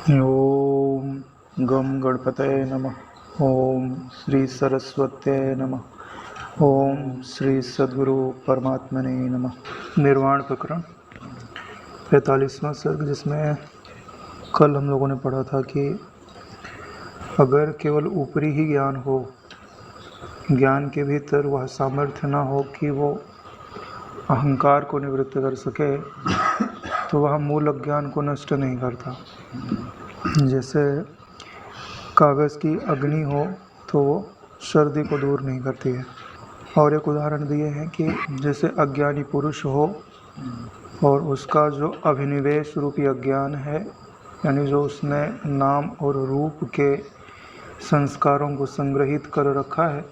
ओम गम गणपतये नमः। ओम श्री सरस्वत्यै नमः। ओम श्री सद्गुरु परमात्मने नमः। निर्वाण प्रकरण 45वां सर्ग, जिसमें कल हम लोगों ने पढ़ा था कि अगर केवल ऊपरी ही ज्ञान हो, ज्ञान के भीतर वह सामर्थ्य ना हो कि वो अहंकार को निवृत्त कर सके, तो वह मूल अज्ञान को नष्ट नहीं करता। जैसे कागज़ की अग्नि हो तो वो सर्दी को दूर नहीं करती है। और एक उदाहरण दिए हैं कि जैसे अज्ञानी पुरुष हो और उसका जो अभिनिवेश रूपी अज्ञान है, यानी जो उसने नाम और रूप के संस्कारों को संग्रहित कर रखा है,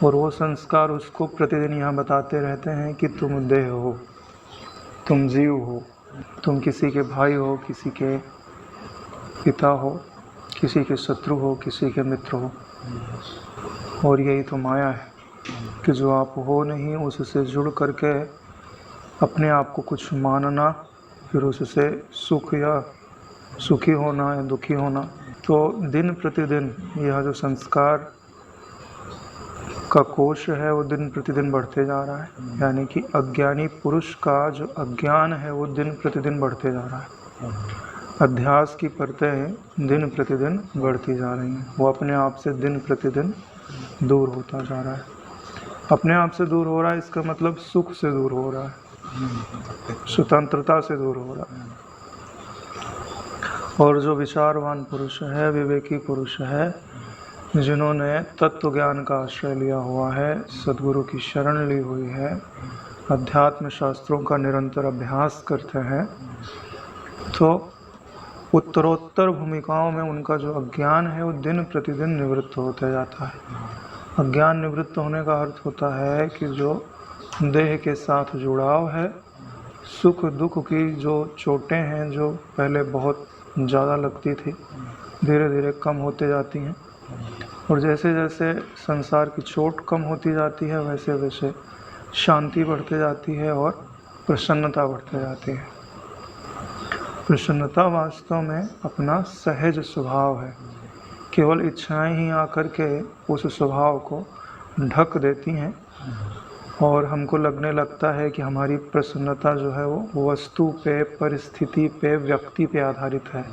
और वो संस्कार उसको प्रतिदिन यहाँ बताते रहते हैं कि तुम देह हो, तुम जीव हो, तुम किसी के भाई हो, किसी के पिता हो, किसी के शत्रु हो, किसी के मित्र हो। और यही तो माया है कि जो आप हो नहीं, उससे जुड़ करके अपने आप को कुछ मानना, फिर उससे सुख या सुखी होना या दुखी होना। तो दिन प्रतिदिन यह जो संस्कार का कोश है वो दिन प्रतिदिन बढ़ते जा रहा है, यानी कि अज्ञानी पुरुष का जो अज्ञान है वो दिन प्रतिदिन बढ़ते जा रहा है। अध्यास की परतें दिन प्रतिदिन बढ़ती जा रही हैं। वो अपने आप से दिन प्रतिदिन दूर होता जा रहा है। अपने आप से दूर हो रहा है, इसका मतलब सुख से दूर हो रहा है, स्वतंत्रता से दूर हो रहा है। और जो विचारवान पुरुष है, विवेकी पुरुष है, जिन्होंने तत्व ज्ञान का आश्रय लिया हुआ है, सद्गुरु की शरण ली हुई है, अध्यात्म शास्त्रों का निरंतर अभ्यास करते हैं, तो उत्तरोत्तर भूमिकाओं में उनका जो अज्ञान है वो दिन प्रतिदिन निवृत्त होता जाता है। अज्ञान निवृत्त होने का अर्थ होता है कि जो देह के साथ जुड़ाव है, सुख दुख की जो चोटें हैं, जो पहले बहुत ज़्यादा लगती थी, धीरे धीरे कम होते जाती हैं। और जैसे जैसे संसार की चोट कम होती जाती है, वैसे वैसे शांति बढ़ते जाती है और प्रसन्नता बढ़ते जाती है। प्रसन्नता वास्तव में अपना सहज स्वभाव है। केवल इच्छाएं ही आकर के उस स्वभाव को ढक देती हैं, और हमको लगने लगता है कि हमारी प्रसन्नता जो है वो वस्तु पे, परिस्थिति पे, व्यक्ति पे आधारित है।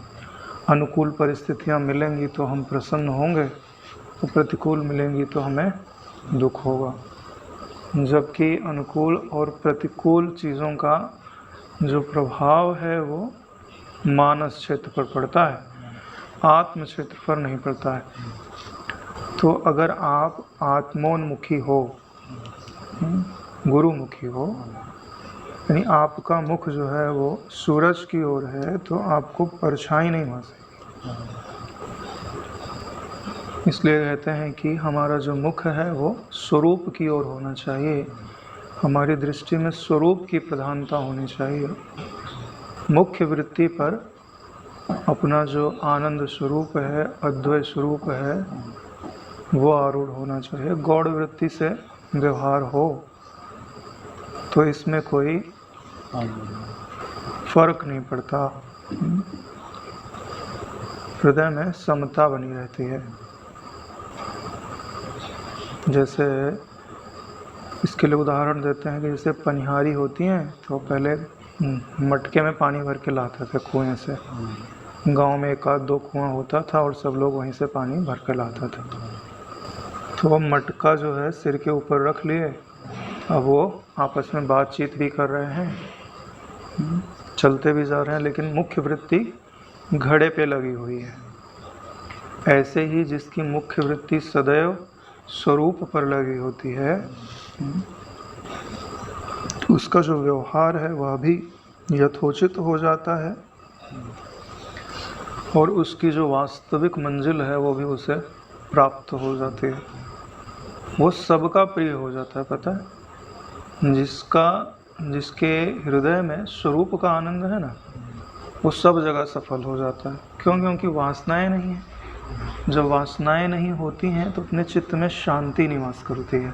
अनुकूल परिस्थितियां मिलेंगी तो हम प्रसन्न होंगे, तो प्रतिकूल मिलेंगी तो हमें दुख होगा। जबकि अनुकूल और प्रतिकूल चीज़ों का जो प्रभाव है वो मानस क्षेत्र पर पड़ता है, आत्म क्षेत्र पर नहीं पड़ता है। तो अगर आप आत्मोन्मुखी हो, गुरुमुखी हो, यानी आपका मुख जो है वो सूरज की ओर है, तो आपको परछाई नहीं मार सकेगी। इसलिए कहते हैं कि हमारा जो मुख है वो स्वरूप की ओर होना चाहिए। हमारी दृष्टि में स्वरूप की प्रधानता होनी चाहिए। मुख्य वृत्ति पर अपना जो आनंद स्वरूप है, अद्वैत स्वरूप है, वो आरूढ़ होना चाहिए। गौड़ वृत्ति से व्यवहार हो तो इसमें कोई फर्क नहीं पड़ता, हृदय में समता बनी रहती है। जैसे इसके लिए उदाहरण देते हैं कि जैसे पनिहारी होती हैं तो पहले मटके में पानी भर के लाते थे कुएं से। गांव में एक आध दो कुआं होता था और सब लोग वहीं से पानी भर के लाते थे। तो वो मटका जो है सिर के ऊपर रख लिए, अब वो आपस में बातचीत भी कर रहे हैं, चलते भी जा रहे हैं, लेकिन मुख्य वृत्ति घड़े पे लगी हुई है। ऐसे ही जिसकी मुख्य वृत्ति सदैव स्वरूप पर लगी होती है, उसका जो व्यवहार है वह भी यथोचित हो जाता है, और उसकी जो वास्तविक मंजिल है वो भी उसे प्राप्त हो जाती है। वो सबका प्रिय हो जाता है। पता है, जिसके हृदय में स्वरूप का आनंद है ना, वो सब जगह सफल हो जाता है। क्यों? क्योंकि वासनाएं नहीं है। जब वासनाएं नहीं होती हैं तो अपने चित्त में शांति निवास करती है,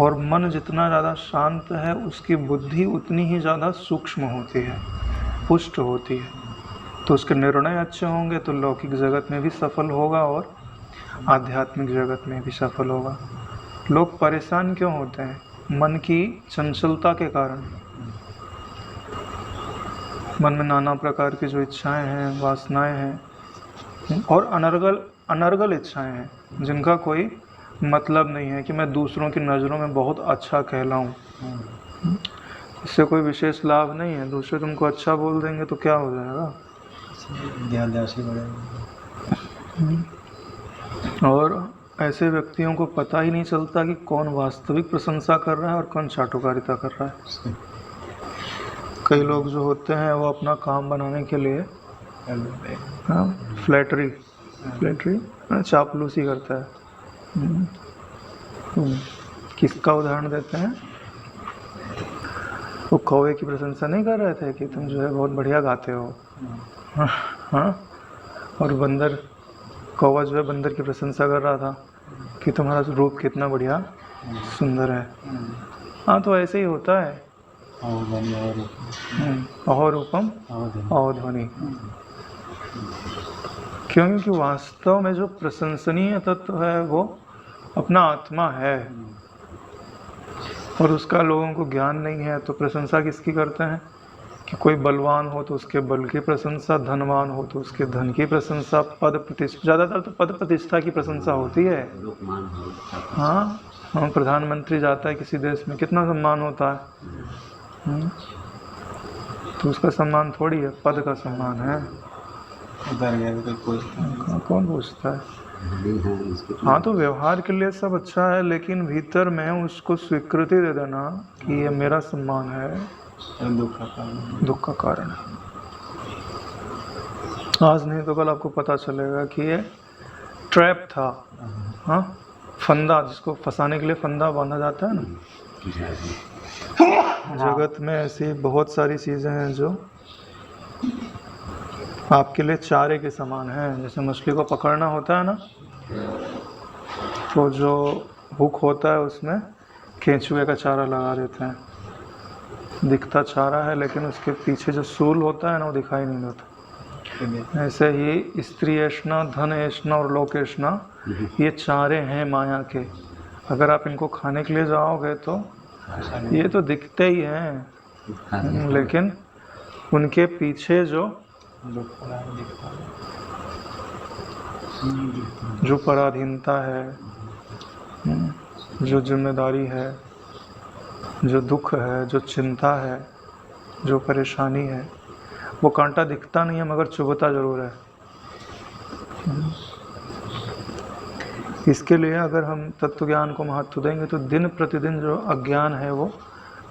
और मन जितना ज़्यादा शांत है उसकी बुद्धि उतनी ही ज़्यादा सूक्ष्म होती है, पुष्ट होती है। तो उसके निर्णय अच्छे होंगे तो लौकिक जगत में भी सफल होगा और आध्यात्मिक जगत में भी सफल होगा। लोग परेशान क्यों होते हैं? मन की चंचलता के कारण। मन में नाना प्रकार की जो इच्छाएं हैं, वासनाएं हैं और अनर्गल इच्छाएं हैं जिनका कोई मतलब नहीं है कि मैं दूसरों की नज़रों में बहुत अच्छा कहलाऊं। इससे कोई विशेष लाभ नहीं है। दूसरे तुमको अच्छा बोल देंगे तो क्या हो जाएगा? और ऐसे व्यक्तियों को पता ही नहीं चलता कि कौन वास्तविक प्रशंसा कर रहा है और कौन चाटुकारिता कर रहा है। कई लोग जो होते हैं वो अपना काम बनाने के लिए फ्लैटरी चापलूसी करता है। किसका उदाहरण देते हैं? वो कौवे की प्रशंसा नहीं कर रहे थे कि तुम जो है बहुत बढ़िया गाते हो, हाँ, और कौवा जो है बंदर की प्रशंसा कर रहा था कि तुम्हारा रूप कितना बढ़िया सुंदर है। हाँ, तो ऐसे ही होता है। अहोरूपम अवध्वनि। क्योंकि वास्तव में जो प्रशंसनीय तत्व है वो अपना आत्मा है और उसका लोगों को ज्ञान नहीं है। तो प्रशंसा किसकी करते हैं? कि कोई बलवान हो तो उसके बल की प्रशंसा, धनवान हो तो उसके धन की प्रशंसा, पद प्रतिष्ठा, ज़्यादातर तो पद प्रतिष्ठा की प्रशंसा होती है। हाँ, प्रधानमंत्री जाता है किसी देश में, कितना सम्मान होता है। तो उसका सम्मान थोड़ी है, पद का सम्मान है। कौन पूछता है? हाँ, तो व्यवहार के लिए सब अच्छा है, लेकिन भीतर में उसको स्वीकृति दे देना कि ये मेरा सम्मान है, दुख का कारण है। आज नहीं तो कल आपको पता चलेगा कि ये ट्रैप था। हाँ, फंदा, जिसको फंसाने के लिए फंदा बांधा जाता है ना। जगत में ऐसी बहुत सारी चीज़ें हैं जो आपके लिए चारे के समान हैं। जैसे मछली को पकड़ना होता है ना, तो जो हुक होता है उसमें केंचुए का चारा लगा देते हैं। दिखता चारा है लेकिन उसके पीछे जो सूल होता है ना वो दिखाई नहीं देता। ऐसे ही स्त्री ऐष्णा, धन ऐष्णा और लोक ऐष्णा, ये चारे हैं माया के। अगर आप इनको खाने के लिए जाओगे तो ये तो दिखते ही हैं, लेकिन उनके पीछे जो पराधीनता है, जो जिम्मेदारी है, जो दुख है, जो चिंता है, जो परेशानी है, वो कांटा दिखता नहीं है मगर चुभता ज़रूर है। इसके लिए अगर हम तत्व ज्ञान को महत्व देंगे तो दिन प्रतिदिन जो अज्ञान है वो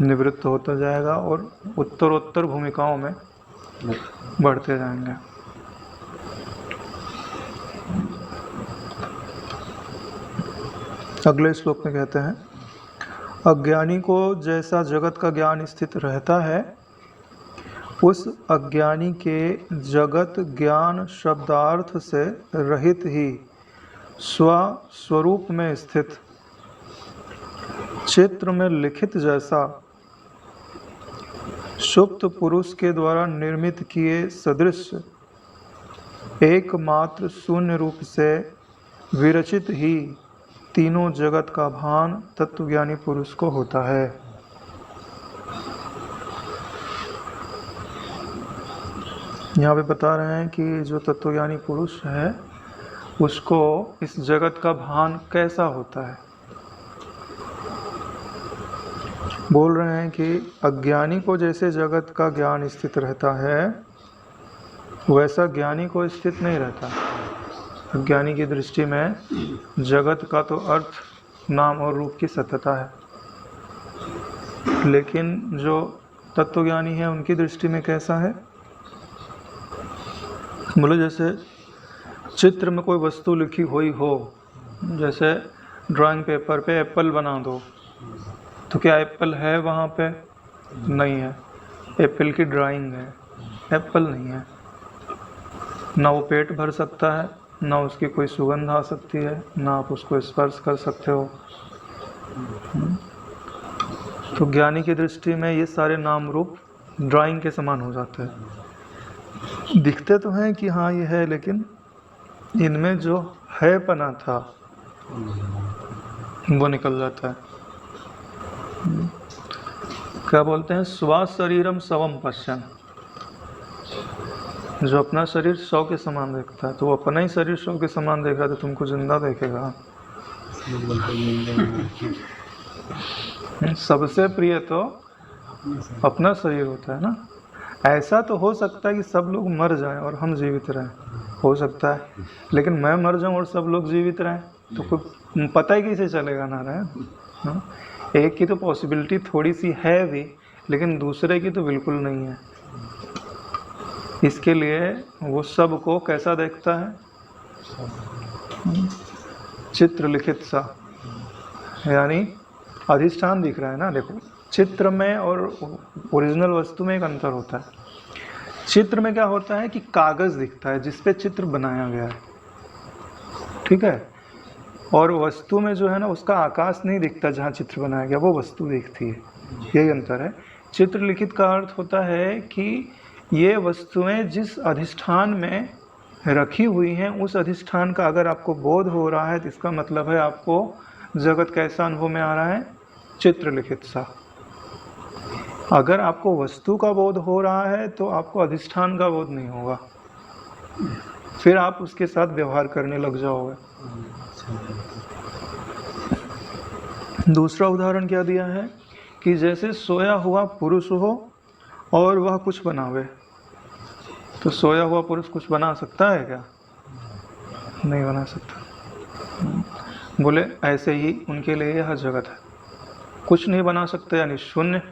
निवृत्त होता जाएगा और उत्तरोत्तर भूमिकाओं में बढ़ते जाएंगे। अगले श्लोक में कहते हैं, अज्ञानी को जैसा जगत का ज्ञान स्थित रहता है, उस अज्ञानी के जगत ज्ञान शब्दार्थ से रहित ही स्वरूप में स्थित चित्र में लिखित जैसा सुप्त पुरुष के द्वारा निर्मित किए सदृश एकमात्र शून्य रूप से विरचित ही तीनों जगत का भान तत्वज्ञानी पुरुष को होता है। यहाँ पे बता रहे हैं कि जो तत्वज्ञानी पुरुष है उसको इस जगत का भान कैसा होता है। बोल रहे हैं कि अज्ञानी को जैसे जगत का ज्ञान स्थित रहता है वैसा ज्ञानी को स्थित नहीं रहता। अज्ञानी की दृष्टि में जगत का तो अर्थ नाम और रूप की सत्यता है, लेकिन जो तत्वज्ञानी है उनकी दृष्टि में कैसा है? बोले जैसे चित्र में कोई वस्तु लिखी हुई हो, जैसे ड्राइंग पेपर पे एप्पल बना दो, तो क्या एप्पल है वहाँ पे? नहीं है, एप्पल की ड्राइंग है, एप्पल नहीं है। ना वो पेट भर सकता है, ना उसकी कोई सुगंध आ सकती है, ना आप उसको स्पर्श कर सकते हो। तो ज्ञानी की दृष्टि में ये सारे नाम रूप ड्राइंग के समान हो जाते हैं। दिखते तो हैं कि हाँ ये है, लेकिन इनमें जो है पना था वो निकल जाता है। क्या बोलते हैं, स्वा शरीरम स्वम पश्यन। जो अपना शरीर शव के समान देखता है, तो वो अपना ही शरीर शव के समान देख रहा है, तो तुमको जिंदा देखेगा। सबसे प्रिय तो अपना शरीर होता है ना। ऐसा तो हो सकता है कि सब लोग मर जाएं और हम जीवित रहें, हो सकता है, लेकिन मैं मर जाऊं और सब लोग जीवित रहें तो कोई पता ही कैसे चलेगा ना रहे। एक की तो पॉसिबिलिटी थोड़ी सी है भी, लेकिन दूसरे की तो बिल्कुल नहीं है। इसके लिए वो सब को कैसा देखता है, चित्र लिखित सा, यानी अधिष्ठान दिख रहा है ना। देखो, चित्र में और ओरिजिनल वस्तु में एक अंतर होता है। चित्र में क्या होता है कि कागज दिखता है जिस पे चित्र बनाया गया है, ठीक है, और वस्तु में जो है ना उसका आकाश नहीं दिखता जहाँ चित्र बनाया गया, वो वस्तु दिखती है। यही अंतर है। चित्र लिखित का अर्थ होता है कि ये वस्तुएं जिस अधिष्ठान में रखी हुई हैं, उस अधिष्ठान का अगर आपको बोध हो रहा है तो इसका मतलब है आपको जगत कैसा अनुभव में आ रहा है, चित्र लिखित सा। अगर आपको वस्तु का बोध हो रहा है तो आपको अधिष्ठान का बोध नहीं होगा, फिर आप उसके साथ व्यवहार करने लग जाओगे। दूसरा उदाहरण क्या दिया है कि जैसे सोया हुआ पुरुष हो और वह कुछ बनावे, तो सोया हुआ पुरुष कुछ बना सकता है क्या? नहीं बना सकता। बोले ऐसे ही उनके लिए यह जगत है, कुछ नहीं बना सकते यानी शून्य।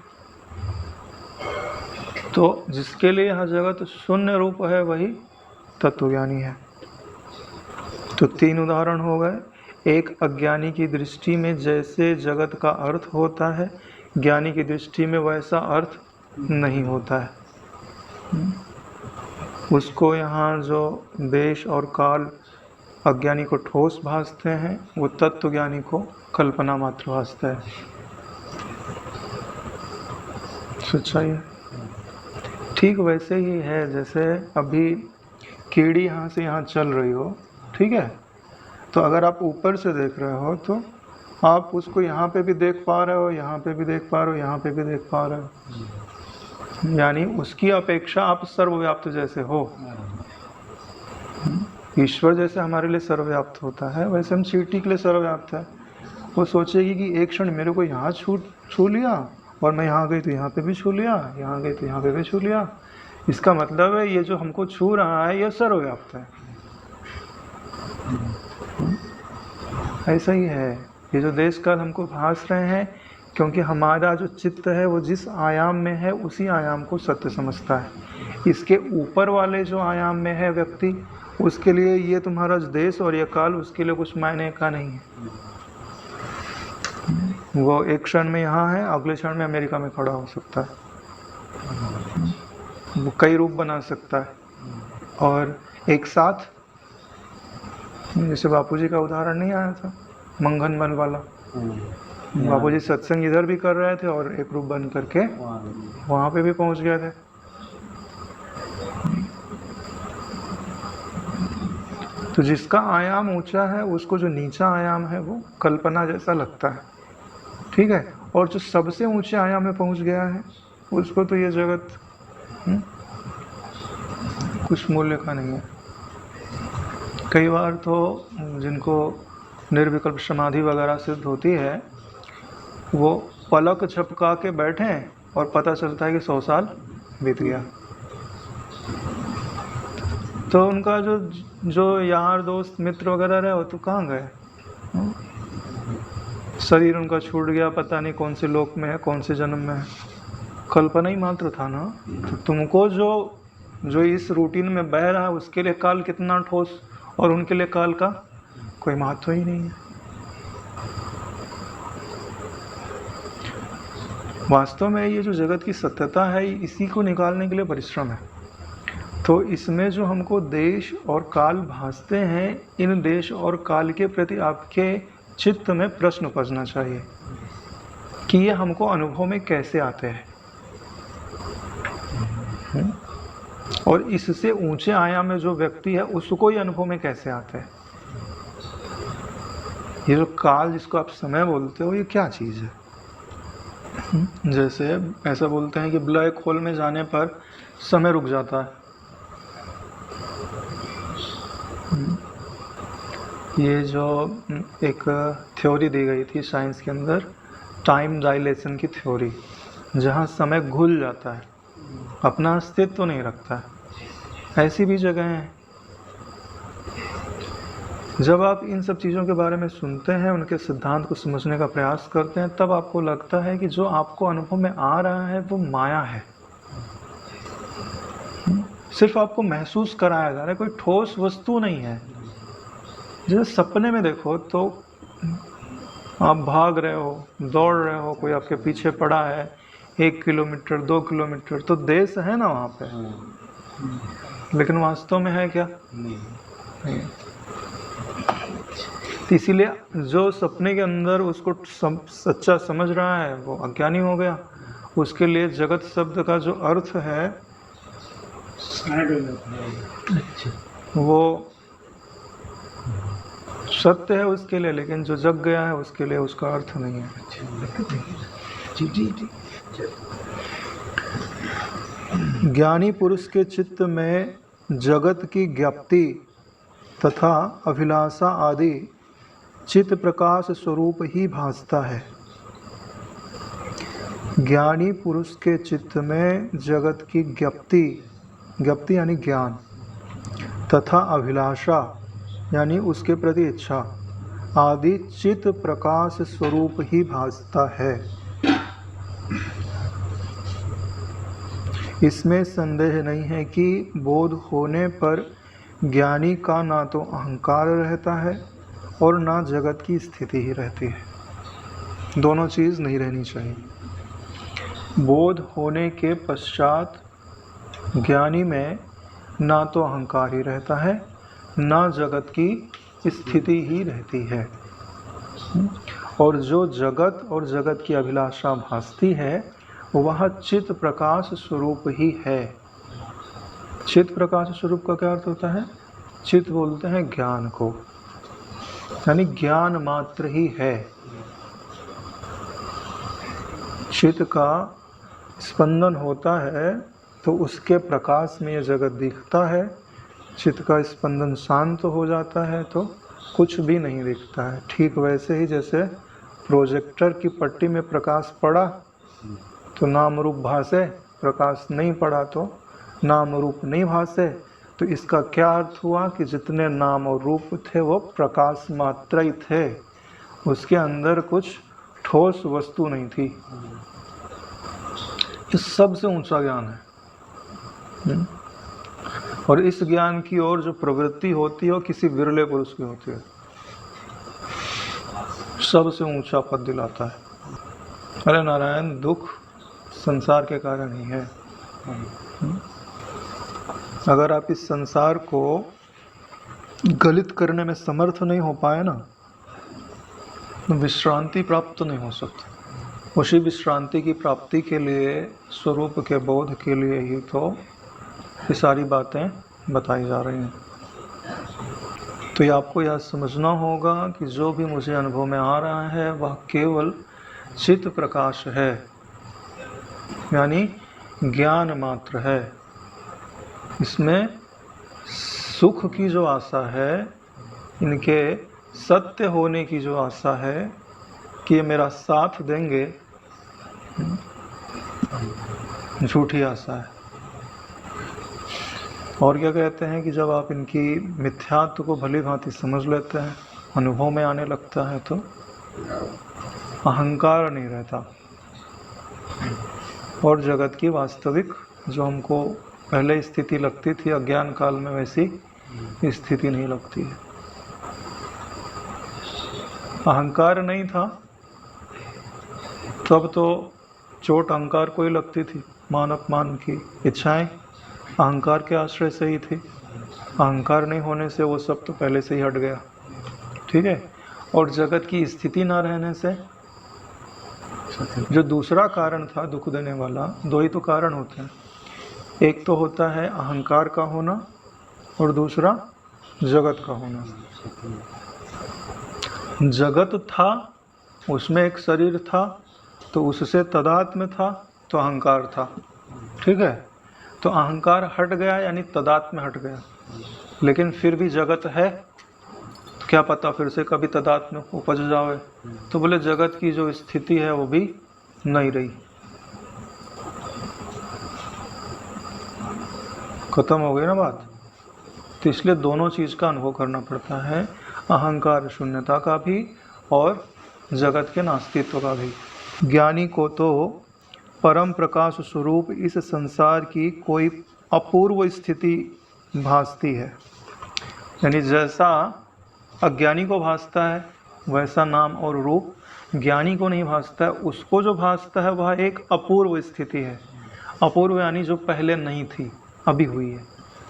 तो जिसके लिए यह जगत शून्य रूप है वही तत्वज्ञानी है। तो 3 उदाहरण हो गए। एक, अज्ञानी की दृष्टि में जैसे जगत का अर्थ होता है, ज्ञानी की दृष्टि में वैसा अर्थ नहीं होता है। उसको यहाँ जो देश और काल अज्ञानी को ठोस भासते हैं, वो तत्वज्ञानी को कल्पना मात्र भासता है। सच्चाई है। ठीक वैसे ही है जैसे अभी कीड़ी यहाँ से यहाँ चल रही हो, ठीक है, तो अगर आप ऊपर से देख रहे हो तो आप उसको यहाँ पे भी देख पा रहे हो, यहाँ पे भी देख पा रहे हो, यहाँ पे भी देख पा रहे हो, यानी उसकी अपेक्षा आप सर्वव्याप्त जैसे हो। ईश्वर जैसे हमारे लिए सर्वव्याप्त होता है, वैसे हम चींटी के लिए सर्वव्याप्त है। वो सोचेगी कि एक क्षण मेरे को यहाँ छू लिया और मैं यहाँ गई तो यहाँ पे भी छू लिया, यहाँ गई तो यहाँ पे भी छू लिया। इसका मतलब है ये जो हमको छू रहा है ये सर्वव्याप्त है। ऐसा ही है, ये जो देश काल हमको भास रहे हैं, क्योंकि हमारा जो चित्त है वो जिस आयाम में है उसी आयाम को सत्य समझता है। इसके ऊपर वाले जो आयाम में है व्यक्ति, उसके लिए ये तुम्हारा देश और ये काल उसके लिए कुछ मायने का नहीं है। वो एक क्षण में यहाँ है, अगले क्षण में अमेरिका में खड़ा हो सकता है। वो कई रूप बना सकता है और एक साथ, जैसे बापूजी का उदाहरण नहीं आया था मंगन बन वाला, बापूजी सत्संग इधर भी कर रहे थे और एक रूप बन करके वहाँ पे भी पहुँच गए थे। तो जिसका आयाम ऊंचा है उसको जो नीचा आयाम है वो कल्पना जैसा लगता है, ठीक है, और जो सबसे ऊंचे आयाम में पहुंच गया है उसको तो ये जगत कुछ मूल्य का नहीं है। कई बार तो जिनको निर्विकल्प समाधि वगैरह सिद्ध होती है, वो पलक झपका के बैठे और पता चलता है कि 100 साल बीत गया। तो उनका जो यार दोस्त मित्र वगैरह रहे वो तो कहाँ गए, शरीर उनका छूट गया, पता नहीं कौन से लोक में है, कौन से जन्म में है, कल्पना ही मात्र था ना। तो तुमको जो इस रूटीन में बह रहा है उसके लिए काल कितना ठोस, और उनके लिए काल का कोई महत्व ही नहीं है। वास्तव में ये जो जगत की सत्यता है इसी को निकालने के लिए परिश्रम है। तो इसमें जो हमको देश और काल भासते हैं, इन देश और काल के प्रति आपके चित्त में प्रश्न उपजना चाहिए कि ये हमको अनुभव में कैसे आते हैं। और इससे ऊंचे आयाम में जो व्यक्ति है उसको ही अनुभव में कैसे आता है? ये जो काल जिसको आप समय बोलते हो, ये क्या चीज़ है? जैसे ऐसा बोलते हैं कि ब्लैक होल में जाने पर समय रुक जाता है। ये जो एक थ्योरी दी गई थी साइंस के अंदर, टाइम डायलेशन की थ्योरी, जहाँ समय घुल जाता है, अपना अस्तित्व तो नहीं रखता है। ऐसी भी जगह हैं। जब आप इन सब चीज़ों के बारे में सुनते हैं, उनके सिद्धांत को समझने का प्रयास करते हैं, तब आपको लगता है कि जो आपको अनुभव में आ रहा है वो माया है। सिर्फ आपको महसूस कराया जा रहा है, कोई ठोस वस्तु नहीं है। जैसे सपने में देखो तो आप भाग रहे हो, दौड़ रहे हो, कोई आपके पीछे पड़ा है 1 किलोमीटर 2 किलोमीटर, तो देश है ना वहाँ पे, लेकिन वास्तव में है क्या? नहीं। इसीलिए जो सपने के अंदर उसको सच्चा समझ रहा है वो अज्ञानी हो गया। उसके लिए जगत शब्द का जो अर्थ है वो सत्य है उसके लिए, लेकिन जो जग गया है उसके लिए उसका अर्थ नहीं है। जी। ज्ञानी पुरुष के चित्त में जगत की ज्ञप्ति तथा अभिलाषा आदि चित्त प्रकाश स्वरूप ही भासता है। ज्ञानी पुरुष के चित्त में जगत की ज्ञप्ति यानी ज्ञान, तथा अभिलाषा यानी उसके प्रति इच्छा आदि चित्त प्रकाश स्वरूप ही भासता है। इसमें संदेह नहीं है कि बोध होने पर ज्ञानी का ना तो अहंकार रहता है और ना जगत की स्थिति ही रहती है। दोनों चीज़ नहीं रहनी चाहिए। बोध होने के पश्चात ज्ञानी में ना तो अहंकार ही रहता है, ना जगत की स्थिति ही रहती है। और जो जगत और जगत की अभिलाषा भासती है वह चित्त प्रकाश स्वरूप ही है। चित्त प्रकाश स्वरूप का क्या अर्थ होता है? चित्त बोलते हैं ज्ञान को, यानी ज्ञान मात्र ही है। चित्त का स्पंदन होता है तो उसके प्रकाश में यह जगत दिखता है। चित्त का स्पंदन शांत हो जाता है तो कुछ भी नहीं दिखता है। ठीक वैसे ही जैसे प्रोजेक्टर की पट्टी में प्रकाश पड़ा तो नाम रूप भासे, प्रकाश नहीं पड़ा तो नाम रूप नहीं भासे। तो इसका क्या अर्थ हुआ कि जितने नाम और रूप थे वो प्रकाश मात्र ही थे, उसके अंदर कुछ ठोस वस्तु नहीं थी। इस सबसे ऊंचा ज्ञान है। और इस ज्ञान की ओर जो प्रवृत्ति होती है वो किसी विरले पुरुष की होती है। सबसे ऊंचा पद दिलाता है। अरे नारायण, दुख संसार के कारण ही है। अगर आप इस संसार को गलित करने में समर्थ नहीं हो पाए ना, तो विश्रांति प्राप्त नहीं हो सकती। उसी विश्रांति की प्राप्ति के लिए, स्वरूप के बोध के लिए ही तो ये सारी बातें बताई जा रही हैं। तो ये आपको यह समझना होगा कि जो भी मुझे अनुभव में आ रहा है वह केवल चित्त प्रकाश है, यानी ज्ञान मात्र है। इसमें सुख की जो आशा है, इनके सत्य होने की जो आशा है कि ये मेरा साथ देंगे, झूठी आशा है। और क्या कहते हैं कि जब आप इनकी मिथ्यात्व को भली भांति समझ लेते हैं, अनुभव में आने लगता है, तो अहंकार नहीं रहता और जगत की वास्तविक जो हमको पहले स्थिति लगती थी अज्ञान काल में, वैसी स्थिति नहीं लगती है। अहंकार नहीं था तब तो चोट अहंकार को ही लगती थी। मान अपमान की इच्छाएं अहंकार के आश्रय से ही थी। अहंकार नहीं होने से वो सब तो पहले से ही हट गया, ठीक है। और जगत की स्थिति ना रहने से जो दूसरा कारण था दुख देने वाला, दो ही तो कारण होते हैं। एक तो होता है अहंकार का होना और दूसरा जगत का होना। जगत था, उसमें एक शरीर था, तो उससे तादात्म्य था, तो अहंकार था। ठीक है, तो अहंकार हट गया यानी तादात्म्य हट गया, लेकिन फिर भी जगत है, तो क्या पता फिर से कभी तादात्म्य उपज जाए। तो बोले जगत की जो स्थिति है वो भी नहीं रही, खत्म हो गई ना बात। तो इसलिए दोनों चीज़ का अनुभव करना पड़ता है, अहंकार शून्यता का भी और जगत के नास्तित्व का भी। ज्ञानी को तो परम प्रकाश स्वरूप इस संसार की कोई अपूर्व स्थिति भासती है, यानी जैसा अज्ञानी को भासता है वैसा नाम और रूप ज्ञानी को नहीं भासता है। उसको जो भासता है वह एक अपूर्व स्थिति है। अपूर्व यानी जो पहले नहीं थी, अभी हुई है,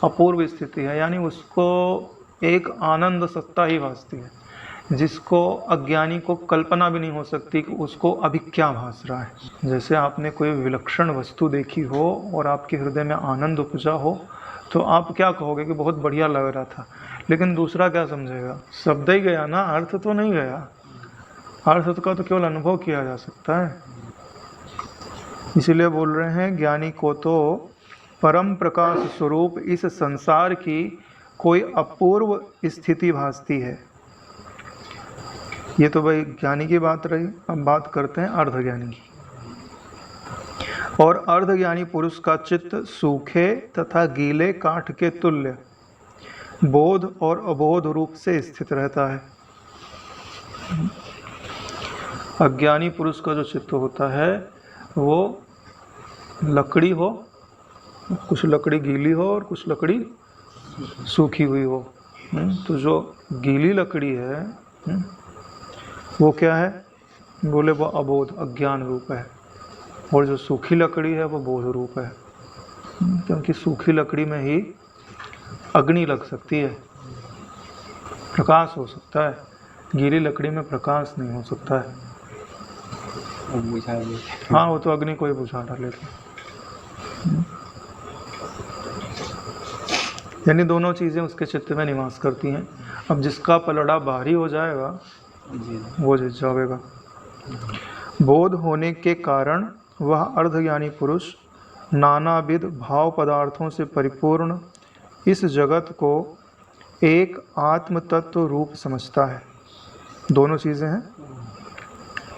अपूर्व स्थिति है, यानी उसको एक आनंद सत्ता ही भासती है, जिसको अज्ञानी को कल्पना भी नहीं हो सकती कि उसको अभी क्या भास रहा है। जैसे आपने कोई विलक्षण वस्तु देखी हो और आपके हृदय में आनंद उपजा हो, तो आप क्या कहोगे कि बहुत बढ़िया लग रहा था, लेकिन दूसरा क्या समझेगा? शब्द ही गया ना, अर्थ तो नहीं गया। अर्थ का तो केवल अनुभव किया जा सकता है। इसीलिए बोल रहे हैं ज्ञानी को तो परम प्रकाश स्वरूप इस संसार की कोई अपूर्व स्थिति भासती है। ये तो भाई ज्ञानी की बात रही। अब बात करते हैं अर्धज्ञानी की। और अर्धज्ञानी पुरुष का चित्त सूखे तथा गीले काठ के तुल्य बोध और अबोध रूप से स्थित रहता है। अज्ञानी पुरुष का जो चित्त होता है वो लकड़ी हो, कुछ लकड़ी गीली हो और कुछ लकड़ी सूखी हुई हो। तो जो गीली लकड़ी है वो क्या है? बोले वो अबोध अज्ञान रूप है, और जो सूखी लकड़ी है वो बोध रूप है, क्योंकि सूखी लकड़ी में ही अग्नि लग सकती है, प्रकाश हो सकता है। गीली लकड़ी में प्रकाश नहीं हो सकता है। हाँ, वो तो अग्नि को ही बुझा डालेगा। यानी दोनों चीज़ें उसके चित्त में निवास करती हैं। अब जिसका पलड़ा भारी हो जाएगा वो जीत जाएगा। बोध होने के कारण वह अर्धज्ञानी पुरुष नानाविध भाव पदार्थों से परिपूर्ण इस जगत को एक आत्म तत्व रूप समझता है। दोनों चीज़ें हैं।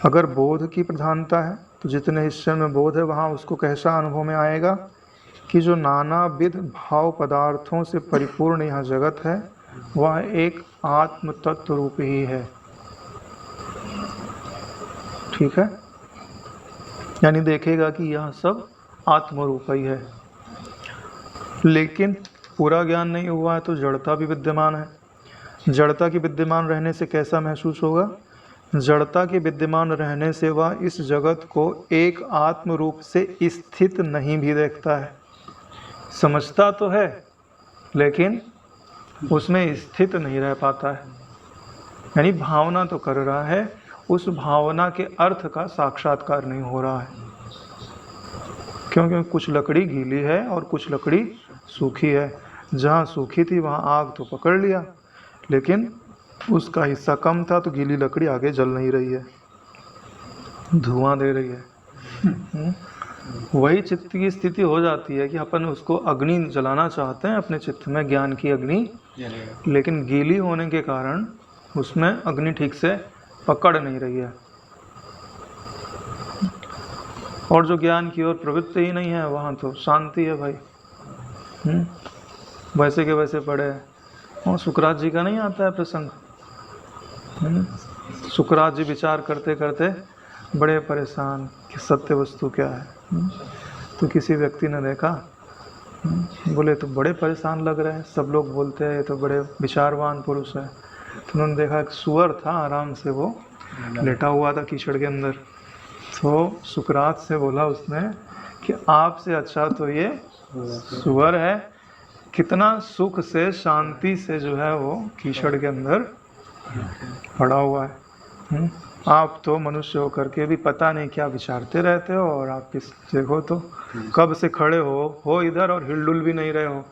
अगर बोध की प्रधानता है तो जितने हिस्से में बोध है वहाँ उसको कैसा अनुभव में आएगा कि जो नानाविध भाव पदार्थों से परिपूर्ण यह जगत है वह एक आत्म तत्व रूप ही है। ठीक है, यानी देखेगा कि यह सब आत्मरूप ही है। लेकिन पूरा ज्ञान नहीं हुआ है तो जड़ता भी विद्यमान है। जड़ता के विद्यमान रहने से कैसा महसूस होगा? जड़ता के विद्यमान रहने से वह इस जगत को एक आत्म रूप से स्थित नहीं भी देखता है। समझता तो है लेकिन उसमें स्थित नहीं रह पाता है। यानी भावना तो कर रहा है, उस भावना के अर्थ का साक्षात्कार नहीं हो रहा है। क्योंकि कुछ लकड़ी गीली है और कुछ लकड़ी सूखी है। जहाँ सूखी थी वहाँ आग तो पकड़ लिया, लेकिन उसका हिस्सा कम था तो गीली लकड़ी आगे जल नहीं रही है, धुआं दे रही है। वही चित्त की स्थिति हो जाती है कि अपन उसको अग्नि जलाना चाहते हैं अपने चित्त में, ज्ञान की अग्नि, लेकिन गीली होने के कारण उसमें अग्नि ठीक से पकड़ नहीं रही है। और जो ज्ञान की ओर प्रवृत्ति ही नहीं है वहाँ तो शांति है भाई। वैसे के वैसे पड़े हैं। और सुकरात जी का नहीं आता है प्रसंग? सुकरात जी विचार करते करते बड़े परेशान कि सत्य वस्तु क्या है। तो किसी व्यक्ति ने देखा, बोले तो बड़े परेशान लग रहे हैं, सब लोग बोलते हैं ये तो बड़े विचारवान पुरुष है। तो उन्होंने देखा एक सुअर था, आराम से वो लेटा हुआ था कीचड़ के अंदर। तो सुकरात से बोला उसने कि आपसे अच्छा तो ये सुअर है, कितना सुख से शांति से जो है वो कीचड़ के अंदर पड़ा हुआ है। आप तो मनुष्य होकर के भी पता नहीं क्या विचारते रहते हो, और आप किस देखो तो कब से खड़े हो इधर और हिलडुल भी नहीं रहे हो।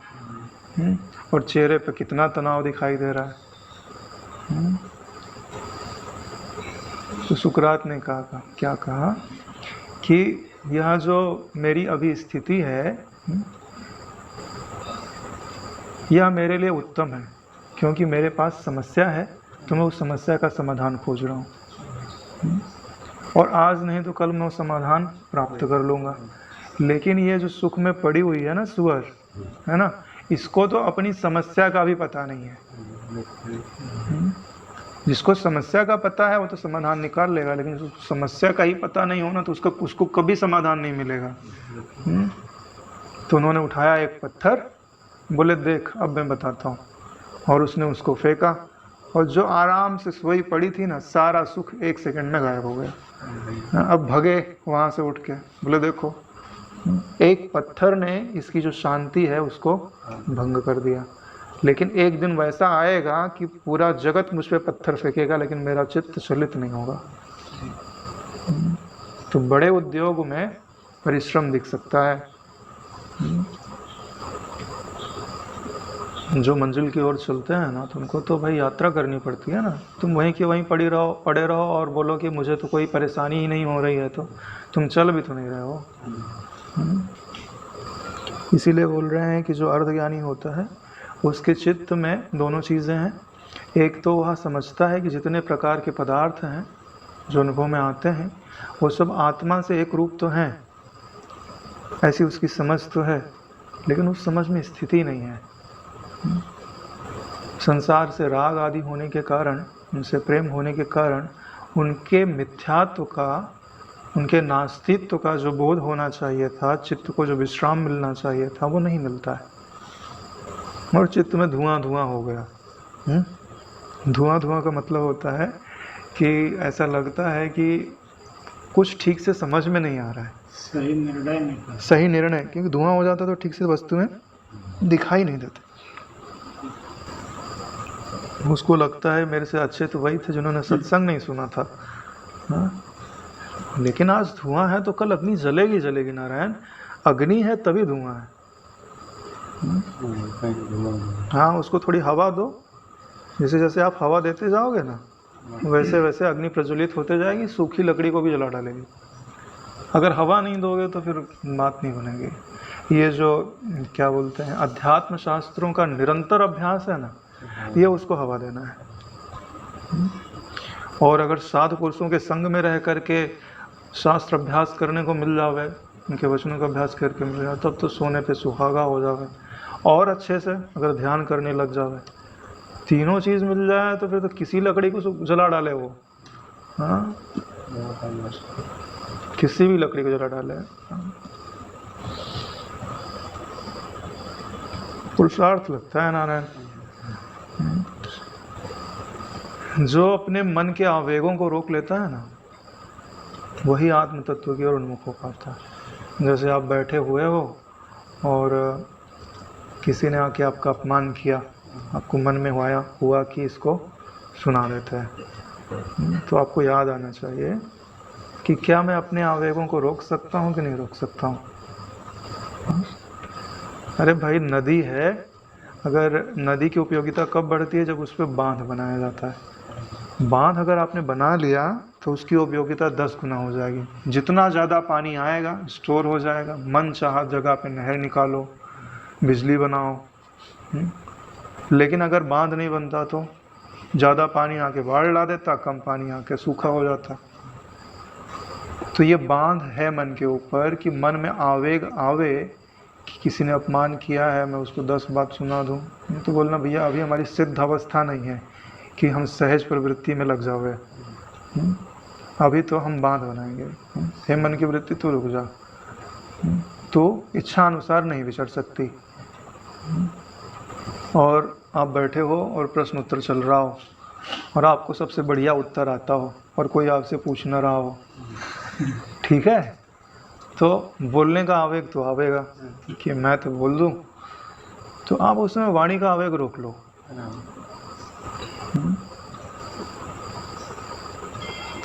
और चेहरे पे कितना तनाव दिखाई दे रहा है। तो सुकरात ने कहा, क्या कहा कि यह जो मेरी अभी स्थिति है यह मेरे लिए उत्तम है, क्योंकि मेरे पास समस्या है तो मैं उस समस्या का समाधान खोज रहा हूँ, और आज नहीं तो कल मैं वो समाधान प्राप्त कर लूँगा। लेकिन ये जो सुख में पड़ी हुई है ना सुअर, है ना, इसको तो अपनी समस्या का भी पता नहीं है। जिसको समस्या का पता है वो तो समाधान निकाल लेगा, लेकिन जिसको समस्या का ही पता नहीं हो ना तो उसको कभी समाधान नहीं मिलेगा। तो उन्होंने उठाया एक पत्थर, बोले देख अब मैं बताता हूँ, और उसने उसको फेंका, और जो आराम से सोई पड़ी थी ना, सारा सुख 1 सेकंड में गायब हो गया। अब भगे वहाँ से उठ के, बोले देखो एक पत्थर ने इसकी जो शांति है उसको भंग कर दिया। लेकिन एक दिन वैसा आएगा कि पूरा जगत मुझ पे पत्थर फेंकेगा, लेकिन मेरा चित्त चलित नहीं होगा। तो बड़े उद्योग में परिश्रम दिख सकता है, जो मंजिल की ओर चलते हैं ना, तो उनको तो भाई यात्रा करनी पड़ती है ना। तुम वहीं की वहीं पड़े रहो और बोलो कि मुझे तो कोई परेशानी ही नहीं हो रही है, तो तुम चल भी तो नहीं रहे हो। इसीलिए बोल रहे हैं कि जो अर्धज्ञानी होता है उसके चित्त में दोनों चीज़ें हैं। एक तो वह समझता है कि जितने प्रकार के पदार्थ हैं जो अनुभव में आते हैं वो सब आत्मा से एक रूप तो हैं, ऐसी उसकी समझ तो है, लेकिन उस समझ में स्थिति नहीं है। संसार से राग आदि होने के कारण, उनसे प्रेम होने के कारण, उनके मिथ्यात्व का, उनके नास्तित्व का जो बोध होना चाहिए था, चित्त को जो विश्राम मिलना चाहिए था, वो नहीं मिलता है, और चित्त में धुआं धुआं हो गया। धुआं धुआं का मतलब होता है कि ऐसा लगता है कि कुछ ठीक से समझ में नहीं आ रहा है, सही निर्णय नहीं, सही निर्णय, क्योंकि धुआं हो जाता तो ठीक से वस्तुएं दिखाई नहीं देती। उसको लगता है मेरे से अच्छे तो वही थे जिन्होंने सत्संग नहीं सुना था। लेकिन आज धुआं है तो कल अग्नि जलेगी जलेगी। नारायण, अग्नि है तभी धुआं है। हाँ, उसको थोड़ी हवा दो, जैसे जैसे आप हवा देते जाओगे ना वैसे वैसे अग्नि प्रज्वलित होते जाएगी, सूखी लकड़ी को भी जला डालेगी। अगर हवा नहीं दोगे तो फिर बात नहीं बनेगी। ये जो क्या बोलते हैं अध्यात्म शास्त्रों का निरंतर अभ्यास है ना, ये उसको हवा देना है। और अगर साधु पुरुषों के संग में रह करके शास्त्र अभ्यास करने को मिल जावे, उनके वचनों का अभ्यास करके मिल जाए, तब तो सोने पे सुहागा हो जावे। और अच्छे से अगर ध्यान करने लग जावे, तीनों चीज़ मिल जाए तो फिर तो किसी लकड़ी को जला डाले वो। हाँ, किसी भी लकड़ी को जला डाले। पुरुषार्थ लगता है नारायण। जो अपने मन के आवेगों को रोक लेता है ना, वही आत्म तत्व की ओर उन्मुख हो पाता है। जैसे आप बैठे हुए हो और किसी ने आके आपका अपमान किया, आपको मन में हुआ कि इसको सुना देते हैं, तो आपको याद आना चाहिए कि क्या मैं अपने आवेगों को रोक सकता हूँ कि नहीं रोक सकता हूँ। अरे भाई, नदी है, अगर नदी की उपयोगिता कब बढ़ती है? जब उस पर बांध बनाया जाता है। बांध अगर आपने बना लिया तो उसकी उपयोगिता 10 गुना हो जाएगी। जितना ज़्यादा पानी आएगा स्टोर हो जाएगा, मन चाहा जगह पे नहर निकालो, बिजली बनाओ। लेकिन अगर बांध नहीं बनता तो ज़्यादा पानी आके बाढ़ ला देता, कम पानी आके सूखा हो जाता। तो ये बांध है मन के ऊपर कि मन में आवेग आवे कि किसी ने अपमान किया है, मैं उसको 10 बात सुना दूं। तो बोलना भैया अभी हमारी सिद्ध अवस्था नहीं है कि हम सहज प्रवृत्ति में लग जावे। अभी तो हम बांध बनाएंगे। हे मन की वृत्ति तू रुक जा, तो इच्छा अनुसार नहीं विचर सकती। और आप बैठे हो और प्रश्न उत्तर चल रहा हो और आपको सबसे बढ़िया उत्तर आता हो और कोई आपसे पूछ न रहा हो, ठीक है, तो बोलने का आवेग तो आवेगा कि मैं तो बोल दूं, तो आप उसमें वाणी का आवेग रोक लो।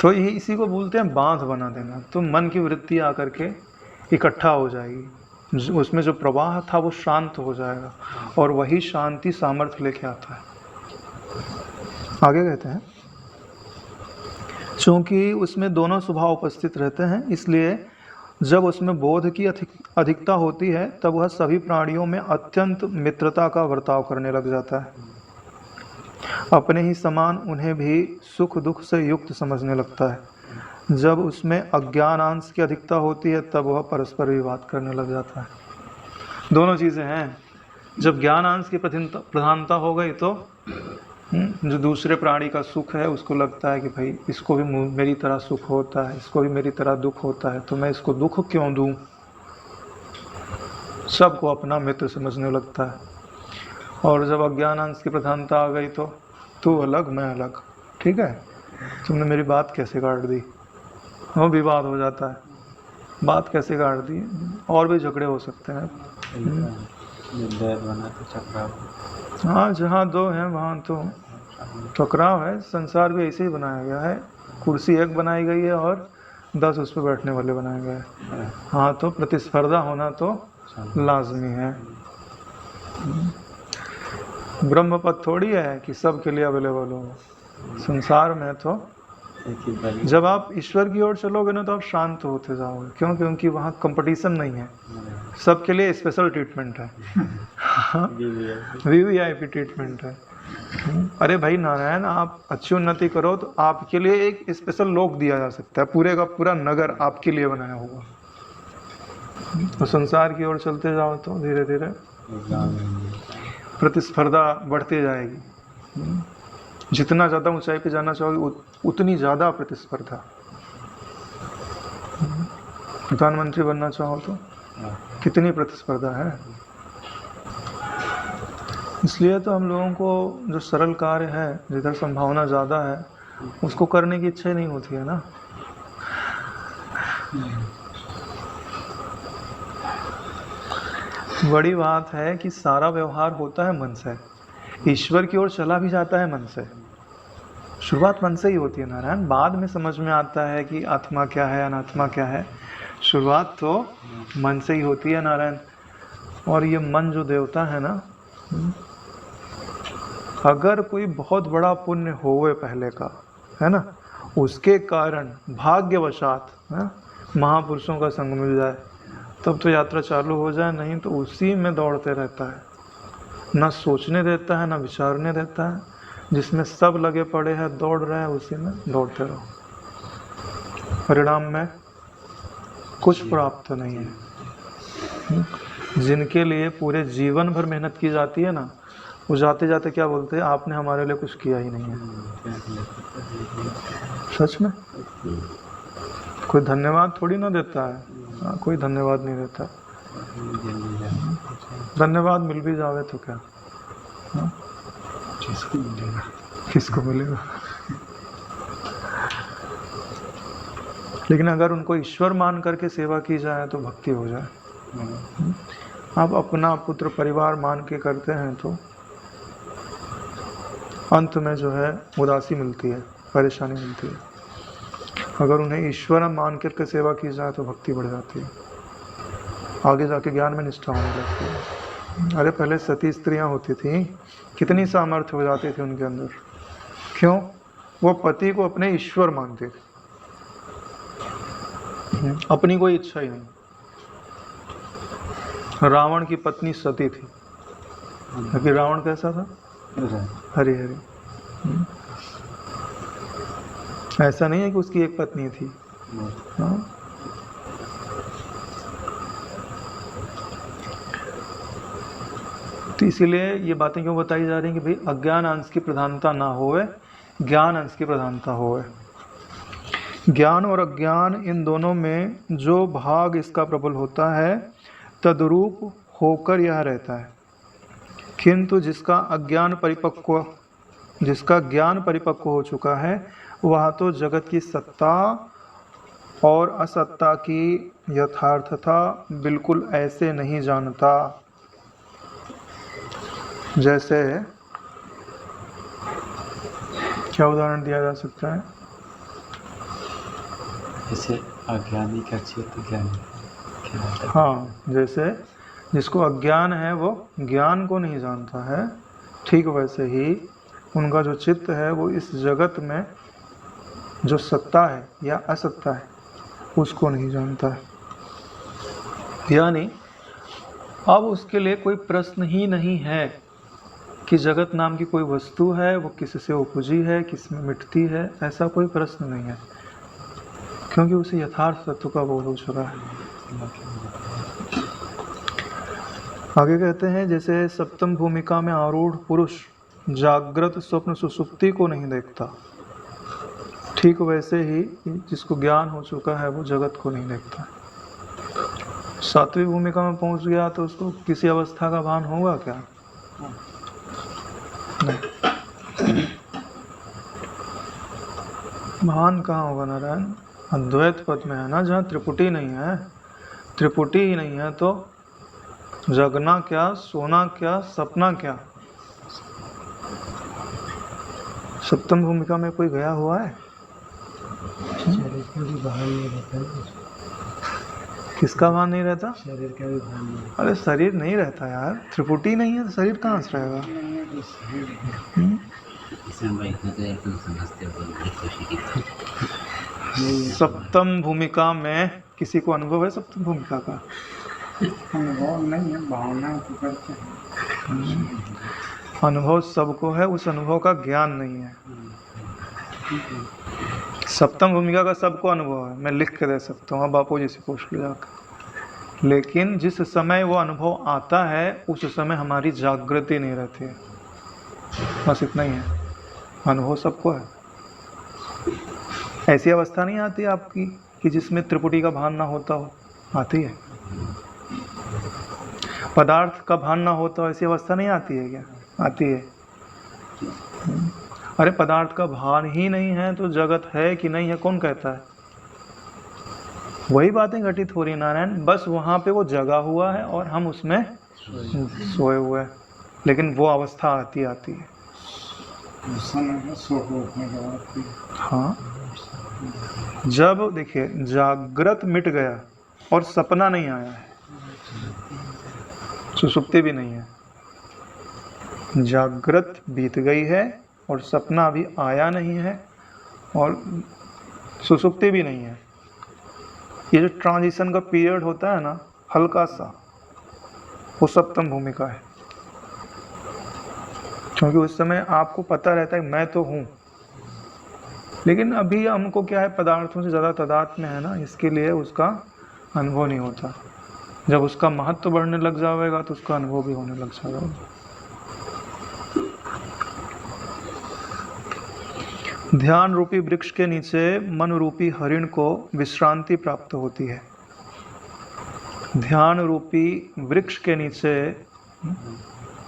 तो ये इसी को बोलते हैं बांध बना देना। तो मन की वृत्ति आकर के इकट्ठा हो जाएगी, उसमें जो प्रवाह था वो शांत हो जाएगा, और वही शांति सामर्थ्य लेके आता है। आगे कहते हैं, चूंकि उसमें दोनों स्वभाव उपस्थित रहते हैं, इसलिए जब उसमें बोध की अधिकता होती है तब वह सभी प्राणियों में अत्यंत मित्रता का बर्ताव करने लग जाता है। अपने ही समान उन्हें भी सुख दुख से युक्त समझने लगता है। जब उसमें अज्ञान अंश की अधिकता होती है तब वह परस्पर विवाद करने लग जाता है। दोनों चीज़ें हैं। जब ज्ञान अंश की प्रधानता हो गई तो जो दूसरे प्राणी का सुख है उसको लगता है कि भाई इसको भी मेरी तरह सुख होता है, इसको भी मेरी तरह दुख होता है, तो मैं इसको दुख क्यों दूं। सबको अपना मित्र समझने लगता है। और जब अज्ञान अंश की प्रधानता आ गई तो तू अलग मैं अलग, ठीक है, तुमने मेरी बात कैसे काट दी, वो विवाद हो जाता है। बात कैसे काट दी, और भी झगड़े हो सकते हैं। हाँ, जहाँ दो हैं वहाँ तो टकराव है। संसार भी ऐसे ही बनाया गया है। कुर्सी एक बनाई गई है और 10 उस पर बैठने वाले बनाए गए हैं। हाँ, तो प्रतिस्पर्धा होना तो लाजमी है। ब्रह्म पद थोड़ी है कि सबके लिए अवेलेबल हो। संसार में तो जब आप ईश्वर की ओर चलोगे ना तो आप शांत होते जाओगे। क्यों? क्योंकि वहाँ कंपटीशन नहीं है, सबके लिए स्पेशल ट्रीटमेंट है। वीवीआईपी ट्रीटमेंट है। अरे भाई नारायण, आप अच्छी उन्नति करो तो आपके लिए एक स्पेशल लोक दिया जा सकता है, पूरे का पूरा नगर आपके लिए बनाया होगा। तो संसार की ओर चलते जाओ तो धीरे धीरे प्रतिस्पर्धा बढ़ती जाएगी। जितना ज़्यादा ऊंचाई पे जाना चाहोगे उतनी ज़्यादा प्रतिस्पर्धा। प्रधानमंत्री बनना चाहो तो कितनी प्रतिस्पर्धा है। इसलिए तो हम लोगों को जो सरल कार्य है, जिधर संभावना ज़्यादा है, उसको करने की इच्छा ही नहीं होती है ना। बड़ी बात है कि सारा व्यवहार होता है मन से। ईश्वर की ओर चला भी जाता है मन से। शुरुआत मन से ही होती है नारायण। बाद में समझ में आता है कि आत्मा क्या है, अनात्मा क्या है। शुरुआत तो मन से ही होती है नारायण। और ये मन जो देवता है ना, अगर कोई बहुत बड़ा पुण्य होवे पहले का, है ना, उसके कारण भाग्यवशात महापुरुषों का संग मिल जाए तब तो यात्रा चालू हो जाए, नहीं तो उसी में दौड़ते रहता है। ना सोचने देता है, ना विचारने देता है। जिसमें सब लगे पड़े हैं, दौड़ रहे हैं, उसी में दौड़ते रहो। परिणाम में कुछ प्राप्त नहीं है। जिनके लिए पूरे जीवन भर मेहनत की जाती है ना, वो जाते जाते क्या बोलते हैं, आपने हमारे लिए कुछ किया ही नहीं है। सच में कोई धन्यवाद थोड़ी ना देता है। कोई धन्यवाद नहीं देता। धन्यवाद मिल भी जावे तो क्या, किसको मिलेगा। लेकिन अगर उनको ईश्वर मान करके सेवा की जाए तो भक्ति हो जाए। आप अपना पुत्र परिवार मान के करते हैं तो अंत में जो है उदासी मिलती है, परेशानी मिलती है। अगर उन्हें ईश्वर मान करके सेवा की जाए तो भक्ति बढ़ जाती है, आगे जाके ज्ञान में निष्ठा होने लगती है। अरे पहले सती स्त्रियां होती थी, कितनी सामर्थ्य हो जाती थी उनके अंदर। क्यों? वो पति को अपने ईश्वर मानते थे, अपनी कोई इच्छा ही नहीं। रावण की पत्नी सती थी, क्योंकि रावण कैसा था, हरि हरि। ऐसा नहीं है कि उसकी एक पत्नी थी। हाँ? तो इसीलिए ये बातें क्यों बताई जा रही हैं कि भाई अज्ञान अंश की प्रधानता ना होवे, ज्ञान अंश की प्रधानता होवे। ज्ञान और अज्ञान इन दोनों में जो भाग इसका प्रबल होता है तद्रूप होकर यह रहता है। किंतु जिसका ज्ञान परिपक्व हो चुका है वह तो जगत की सत्ता और असत्ता की यथार्थता बिल्कुल ऐसे नहीं जानता जैसे, क्या उदाहरण दिया जा सकता है। जैसे अज्ञानी का चित्त ज्ञानी क्या होता है? हाँ, जैसे जिसको अज्ञान है वो ज्ञान को नहीं जानता है, ठीक वैसे ही उनका जो चित्त है वो इस जगत में जो सत्ता है या असत्ता है उसको नहीं जानता है। यानी अब उसके लिए कोई प्रश्न ही नहीं है कि जगत नाम की कोई वस्तु है, वो किससे उपजी है, किस में मिटती है, ऐसा कोई प्रश्न नहीं है, क्योंकि उसे यथार्थ तत्व का बोध हो चुका है। आगे कहते हैं, जैसे सप्तम भूमिका में आरूढ़ पुरुष जागृत स्वप्न सुसुप्ति को नहीं देखता, ठीक वैसे ही जिसको ज्ञान हो चुका है वो जगत को नहीं देखता। सातवीं भूमिका में पहुंच गया तो उसको किसी अवस्था का भान होगा क्या? नहीं। भान कहाँ होगा नारायण? अद्वैत पद में है ना, जहाँ त्रिपुटी नहीं है। त्रिपुटी ही नहीं है तो जगना क्या, सोना क्या, सपना क्या? सप्तम भूमिका में कोई गया हुआ है? शरीर का भी भान नहीं रहता है। किसका भान नहीं रहता? शरीर का भी भान नहीं रहता। अरे शरीर नहीं रहता यार, त्रिपुटी नहीं है तो शरीर कहाँ से रहेगा? सप्तम भूमिका में किसी को अनुभव है सप्तम भूमिका का? अनुभव नहीं है, भावना तो करते हैं। अनुभव सबको है, उस अनुभव का ज्ञान नहीं है। सप्तम भूमिका का सबको अनुभव है, मैं लिख के दे सकता हूँ, अब बापू जी से पूछ लो जाकर। लेकिन जिस समय वो अनुभव आता है उस समय हमारी जागृति नहीं रहती है, बस इतना ही है। अनुभव सबको है। ऐसी अवस्था नहीं आती आपकी कि जिसमें त्रिपुटी का भान ना होता हो? आती है। पदार्थ का भान ना होता हो ऐसी अवस्था नहीं आती है क्या? आती है। अरे पदार्थ का भान ही नहीं है तो जगत है कि नहीं है कौन कहता है? वही बातें घटित हो रही नारायण, बस वहाँ पे वो जगा हुआ है और हम उसमें सोए हुए हैं, लेकिन वो अवस्था आती है। हाँ, जब देखिए जागृत मिट गया और सपना नहीं आया है, सुसुप्ति भी नहीं है, जागृत बीत गई है और सपना भी आया नहीं है और सुसुप्ति भी नहीं है। ये जो ट्रांजिशन का पीरियड होता है ना, हल्का सा, वो सप्तम भूमिका है, क्योंकि उस समय आपको पता रहता है मैं तो हूँ, लेकिन अभी हमको क्या है, पदार्थों से ज़्यादा तादाद में है ना, इसके लिए उसका अनुभव नहीं होता। जब उसका महत्व बढ़ने लग जाएगा तो उसका अनुभव भी होने लग जाएगा। ध्यान रूपी वृक्ष के नीचे मन रूपी हरिण को विश्रांति प्राप्त होती है। ध्यान रूपी वृक्ष के नीचे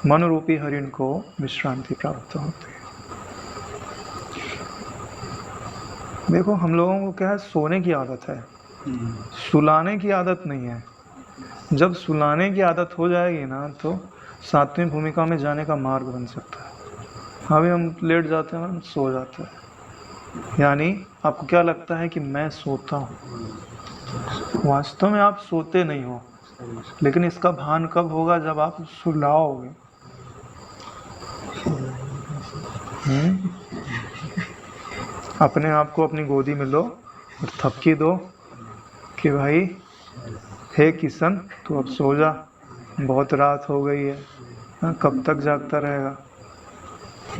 मन रूपी हरिण को विश्रांति प्राप्त होती है। देखो हम लोगों को क्या है, सोने की आदत है, सुलाने की आदत नहीं है। जब सुलाने की आदत हो जाएगी ना तो सातवीं भूमिका में जाने का मार्ग बन सकता है। अभी हम लेट जाते हैं, हम सो जाते हैं, यानी आपको क्या लगता है कि मैं सोता हूँ, वास्तव में आप सोते नहीं हो, लेकिन इसका भान कब होगा? जब आप सुलाओगे। अपने आप को अपनी गोदी में लो और थपकी दो कि भाई हे किशन तू अब सो जा, बहुत रात हो गई है, कब तक जागता रहेगा?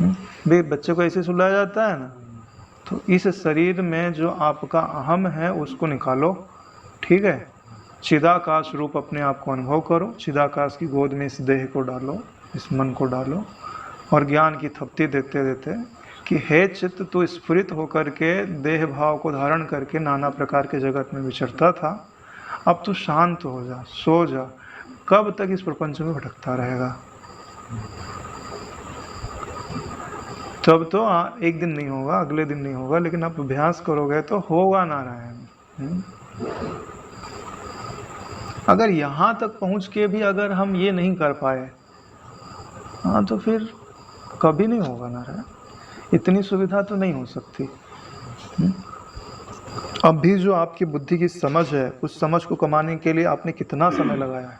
भाई बच्चे को ऐसे सुलाया जाता है ना। तो इस शरीर में जो आपका अहम है उसको निकालो, ठीक है? चिदाकाश रूप अपने आप को अनुभव करो, चिदाकाश की गोद में इस देह को डालो, इस मन को डालो और ज्ञान की थपती देते देते कि हे चित्त तू स्फुरित होकर के देह भाव को धारण करके नाना प्रकार के जगत में विचरता था, अब तू शांत हो जा, सो जा। कब तक इस प्रपंच में भटकता रहेगा? तब तो एक दिन नहीं होगा, अगले दिन नहीं होगा, लेकिन आप अभ्यास करोगे तो होगा नारायण। अगर यहाँ तक पहुँच के भी अगर हम ये नहीं कर पाए, हाँ तो फिर कभी नहीं होगा नारायण। इतनी सुविधा तो नहीं हो सकती। अब भी जो आपकी बुद्धि की समझ है, उस समझ को कमाने के लिए आपने कितना समय लगाया है,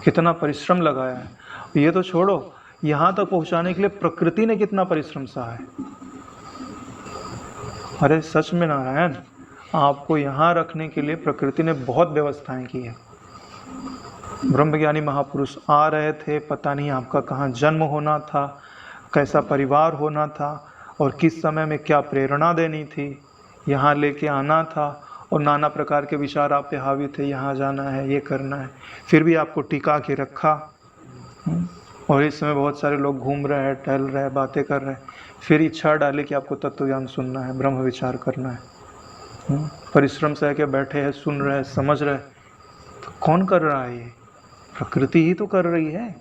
कितना परिश्रम लगाया है। ये तो छोड़ो, यहाँ तक पहुँचाने के लिए प्रकृति ने कितना परिश्रम सहा है। अरे सच में नारायण, आपको यहाँ रखने के लिए प्रकृति ने बहुत व्यवस्थाएं की है। ब्रह्मज्ञानी महापुरुष आ रहे थे, पता नहीं आपका कहाँ जन्म होना था, कैसा परिवार होना था और किस समय में क्या प्रेरणा देनी थी, यहाँ लेके आना था और नाना प्रकार के विचार आप पे हावी थे, यहाँ जाना है, ये करना है, फिर भी आपको टिका के रखा। और इस समय बहुत सारे लोग घूम रहे हैं, टहल रहे हैं, बातें कर रहे हैं, फिर इच्छा डाले कि आपको तत्व ज्ञान सुनना है, ब्रह्म विचार करना है। परिश्रम से के बैठे हैं, सुन रहे हैं, समझ रहे हैं, तो कौन कर रहा है? ये प्रकृति ही तो कर रही है।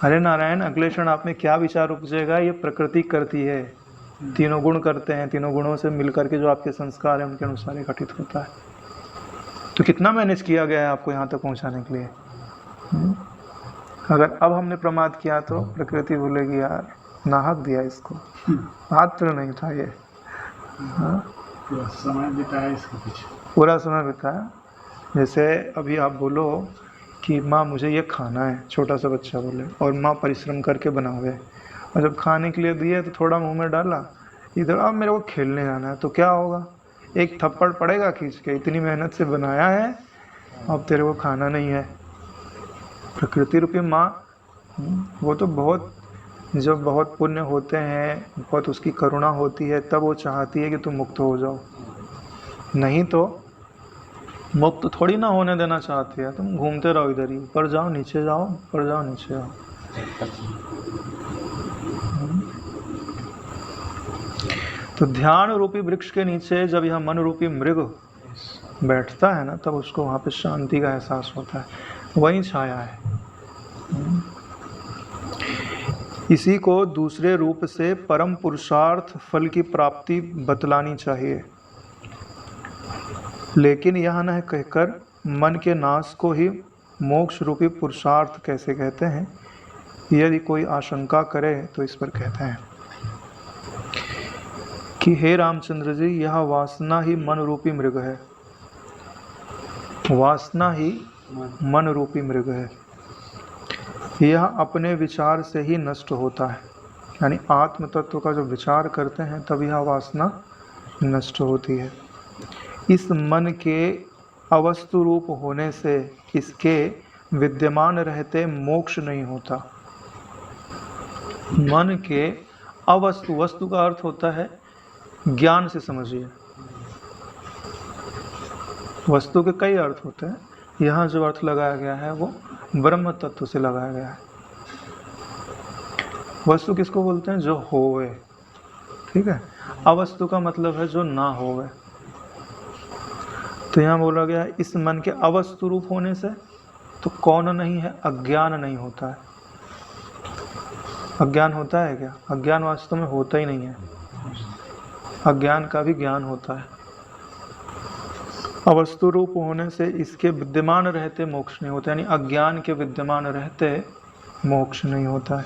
अरे नारायण, अगले क्षण आप में क्या विचार उपजेगा, ये प्रकृति करती है। तीनों गुण करते हैं, तीनों गुणों से मिलकर के जो आपके संस्कार हैं उनके अनुसार घटित होता है। तो कितना मैनेज किया गया है आपको यहाँ तक पहुँचाने के लिए। अगर अब हमने प्रमाद किया तो प्रकृति बोलेगी यार नाहक दिया इसको, पात्र नहीं था ये। पूरा समय बिताया इसके पीछे, पूरा समय बिताया। जैसे अभी आप बोलो कि माँ मुझे ये खाना है, छोटा सा बच्चा बोले, और माँ परिश्रम करके बनावे, और जब खाने के लिए दिए तो थोड़ा मुंह में डाला, इधर अब मेरे को खेलने जाना है, तो क्या होगा? एक थप्पड़ पड़ेगा खींच के, इतनी मेहनत से बनाया है, अब तेरे को खाना नहीं है। प्रकृति रूपी माँ, वो तो बहुत, जब बहुत पुण्य होते हैं, बहुत उसकी करुणा होती है, तब वो चाहती है कि तुम मुक्त हो जाओ, नहीं तो मुक्त थोड़ी ना होने देना चाहती है। तुम घूमते रहो इधर ही, ऊपर जाओ नीचे जाओ, ऊपर जाओ नीचे जाओ। तो ध्यान रूपी वृक्ष के नीचे जब यह मन रूपी मृग बैठता है ना, तब उसको वहाँ पे शांति का एहसास होता है, वही छाया है। इसी को दूसरे रूप से परम पुरुषार्थ फल की प्राप्ति बतलानी चाहिए, लेकिन यह न कहकर मन के नाश को ही मोक्ष रूपी पुरुषार्थ कैसे कहते हैं। यदि कोई आशंका करे तो इस पर कहते हैं कि हे रामचंद्र जी, यह वासना ही मन रूपी मृग है, वासना ही मन रूपी मृग है। यह अपने विचार से ही नष्ट होता है, यानी आत्म तत्व का जो विचार करते हैं तब यह वासना नष्ट होती है। इस मन के अवस्तु रूप होने से इसके विद्यमान रहते मोक्ष नहीं होता। मन के अवस्तु, वस्तु का अर्थ होता है ज्ञान से समझिए। वस्तु के कई अर्थ होते हैं, यहाँ जो अर्थ लगाया गया है वो ब्रह्म तत्व से लगाया गया है। वस्तु किसको बोलते हैं? जो होवे, ठीक है। अवस्तु का मतलब है जो ना होवे। तो यहाँ बोला गया है इस मन के अवस्तु रूप होने से, तो कौन नहीं है? अज्ञान नहीं होता है। अज्ञान होता है क्या? अज्ञान वास्तव में होता ही नहीं है। अज्ञान का भी ज्ञान होता है। अवस्तु रूप होने से इसके विद्यमान रहते मोक्ष नहीं होता, यानी अज्ञान के विद्यमान रहते मोक्ष नहीं होता है,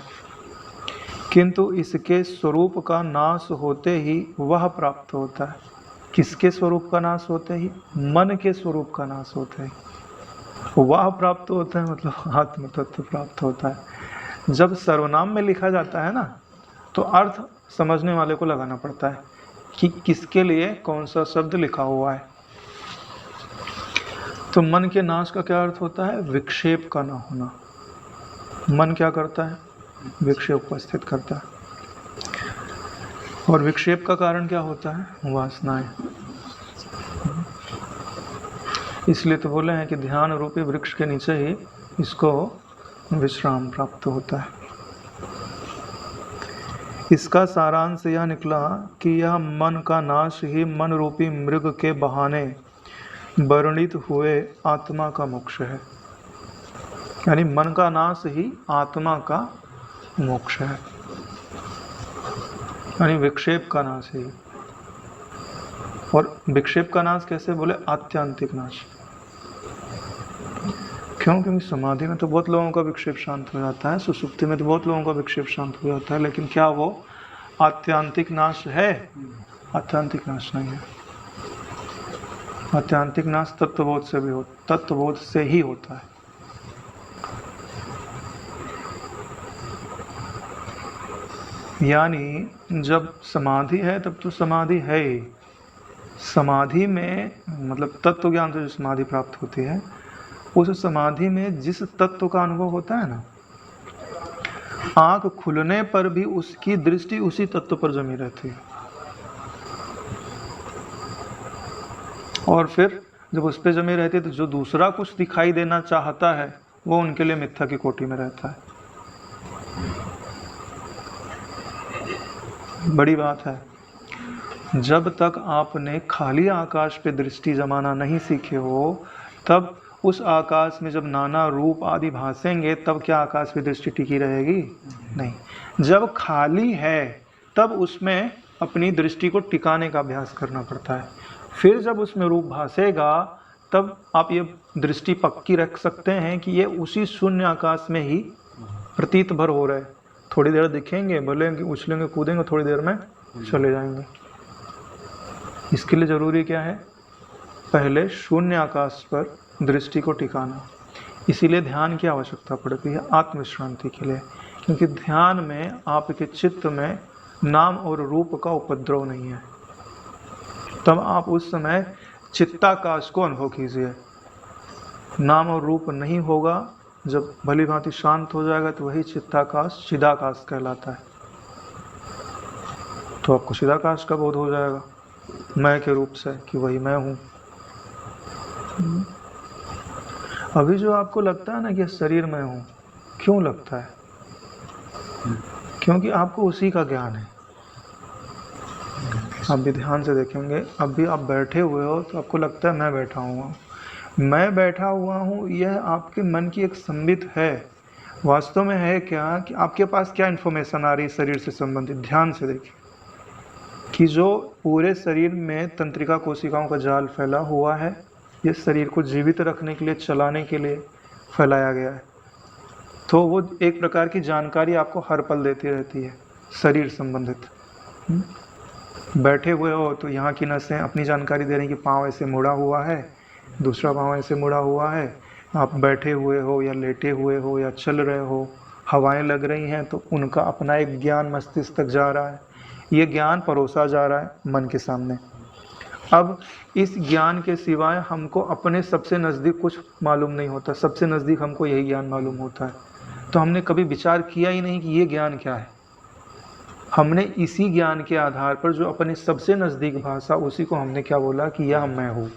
किंतु इसके स्वरूप का नाश होते ही वह प्राप्त होता है। किसके स्वरूप का नाश होते ही? मन के स्वरूप का नाश होते ही वह प्राप्त होता है, मतलब आत्म तत्व प्राप्त होता है। जब सर्वनाम में लिखा जाता है ना, तो अर्थ समझने वाले को लगाना पड़ता है कि किसके लिए कौन सा शब्द लिखा हुआ है। तो मन के नाश का क्या अर्थ होता है? विक्षेप का ना होना। मन क्या करता है? विक्षेप उपस्थित करता है, और विक्षेप का कारण क्या होता है? वासनाएं। इसलिए तो बोले हैं कि ध्यान रूपी वृक्ष के नीचे ही इसको विश्राम प्राप्त होता है। इसका सारांश यह निकला कि यह मन का नाश ही मन रूपी मृग के बहाने वर्णित हुए आत्मा का मोक्ष है, यानी मन का नाश ही आत्मा का मोक्ष है, यानी विक्षेप का नाश ही। और विक्षेप का नाश कैसे? बोले आत्यांतिक नाश। क्यों? क्योंकि समाधि में तो बहुत लोगों का विक्षेप शांत हो जाता है, सुसुप्ति में तो बहुत लोगों का विक्षेप शांत हो जाता है, लेकिन क्या वो आत्यांतिक नाश है? आत्यांतिक नाश नहीं है। आत्यांतिक नाश तत्वबोध से भी तत्वबोध से ही होता है। यानी जब समाधि है तब तो समाधि है ही। समाधि में मतलब तत्व ज्ञान से जो समाधि प्राप्त होती है, उस समाधि में जिस तत्व का अनुभव होता है ना, आंख खुलने पर भी उसकी दृष्टि उसी तत्व पर जमी रहती है। और फिर जब उस पर जमी रहती है तो जो दूसरा कुछ दिखाई देना चाहता है वो उनके लिए मिथ्या की कोटि में रहता है। बड़ी बात है, जब तक आपने खाली आकाश पे दृष्टि जमाना नहीं सीखे हो, तब उस आकाश में जब नाना रूप आदि भासेंगे तब क्या आकाश पे दृष्टि टिकी रहेगी? नहीं। जब खाली है तब उसमें अपनी दृष्टि को टिकाने का अभ्यास करना पड़ता है। फिर जब उसमें रूप भासेगा तब आप ये दृष्टि पक्की रख सकते हैं कि ये उसी शून्य आकाश में ही प्रतीत भर हो रहा है। थोड़ी देर दिखेंगे, बोलेंगे, उछलेंगे, कूदेंगे, थोड़ी देर में चले जाएंगे। इसके लिए ज़रूरी क्या है? पहले शून्य आकाश पर दृष्टि को टिकाना। इसीलिए ध्यान की आवश्यकता पड़ती है आत्मविश्रांति के लिए, क्योंकि ध्यान में आपके चित्त में नाम और रूप का उपद्रव नहीं है। तब आप उस समय चित्ताकाश को अनुभव कीजिए। नाम और रूप नहीं होगा, जब भली भांति शांत हो जाएगा तो वही चित्ताकाश चिदाकाश कहलाता है। तो आपको चिदाकाश का बोध हो जाएगा मैं के रूप से कि वही मैं हूँ। अभी जो आपको लगता है ना कि शरीर में हूँ, क्यों लगता है? क्योंकि आपको उसी का ज्ञान है। आप भी ध्यान से देखेंगे, अभी आप बैठे हुए हो तो आपको लगता है मैं बैठा हुआ हूँ, मैं बैठा हुआ हूँ। यह आपके मन की एक संबित है। वास्तव में है क्या कि आपके पास क्या इन्फॉर्मेशन आ रही है शरीर से संबंधित? ध्यान से देखिए कि जो पूरे शरीर में तंत्रिका कोशिकाओं का जाल फैला हुआ है, ये शरीर को जीवित रखने के लिए, चलाने के लिए फैलाया गया है। तो वो एक प्रकार की जानकारी आपको हर पल देती रहती है शरीर संबंधित। बैठे हुए हो तो यहाँ की नसें अपनी जानकारी दे रही कि पाँव ऐसे मुड़ा हुआ है, दूसरा पाँव ऐसे मुड़ा हुआ है। आप बैठे हुए हो या लेटे हुए हो या चल रहे हो, हवाएं लग रही हैं तो उनका अपना एक ज्ञान मस्तिष्क तक जा रहा है। ये ज्ञान परोसा जा रहा है मन के सामने। अब इस ज्ञान के सिवाय हमको अपने सबसे नज़दीक कुछ मालूम नहीं होता। सबसे नज़दीक हमको यही ज्ञान मालूम होता है। तो हमने कभी विचार किया ही नहीं कि ये ज्ञान क्या है। हमने इसी ज्ञान के आधार पर जो अपने सबसे नज़दीक भाषा, उसी को हमने क्या बोला कि यह मैं हूँ।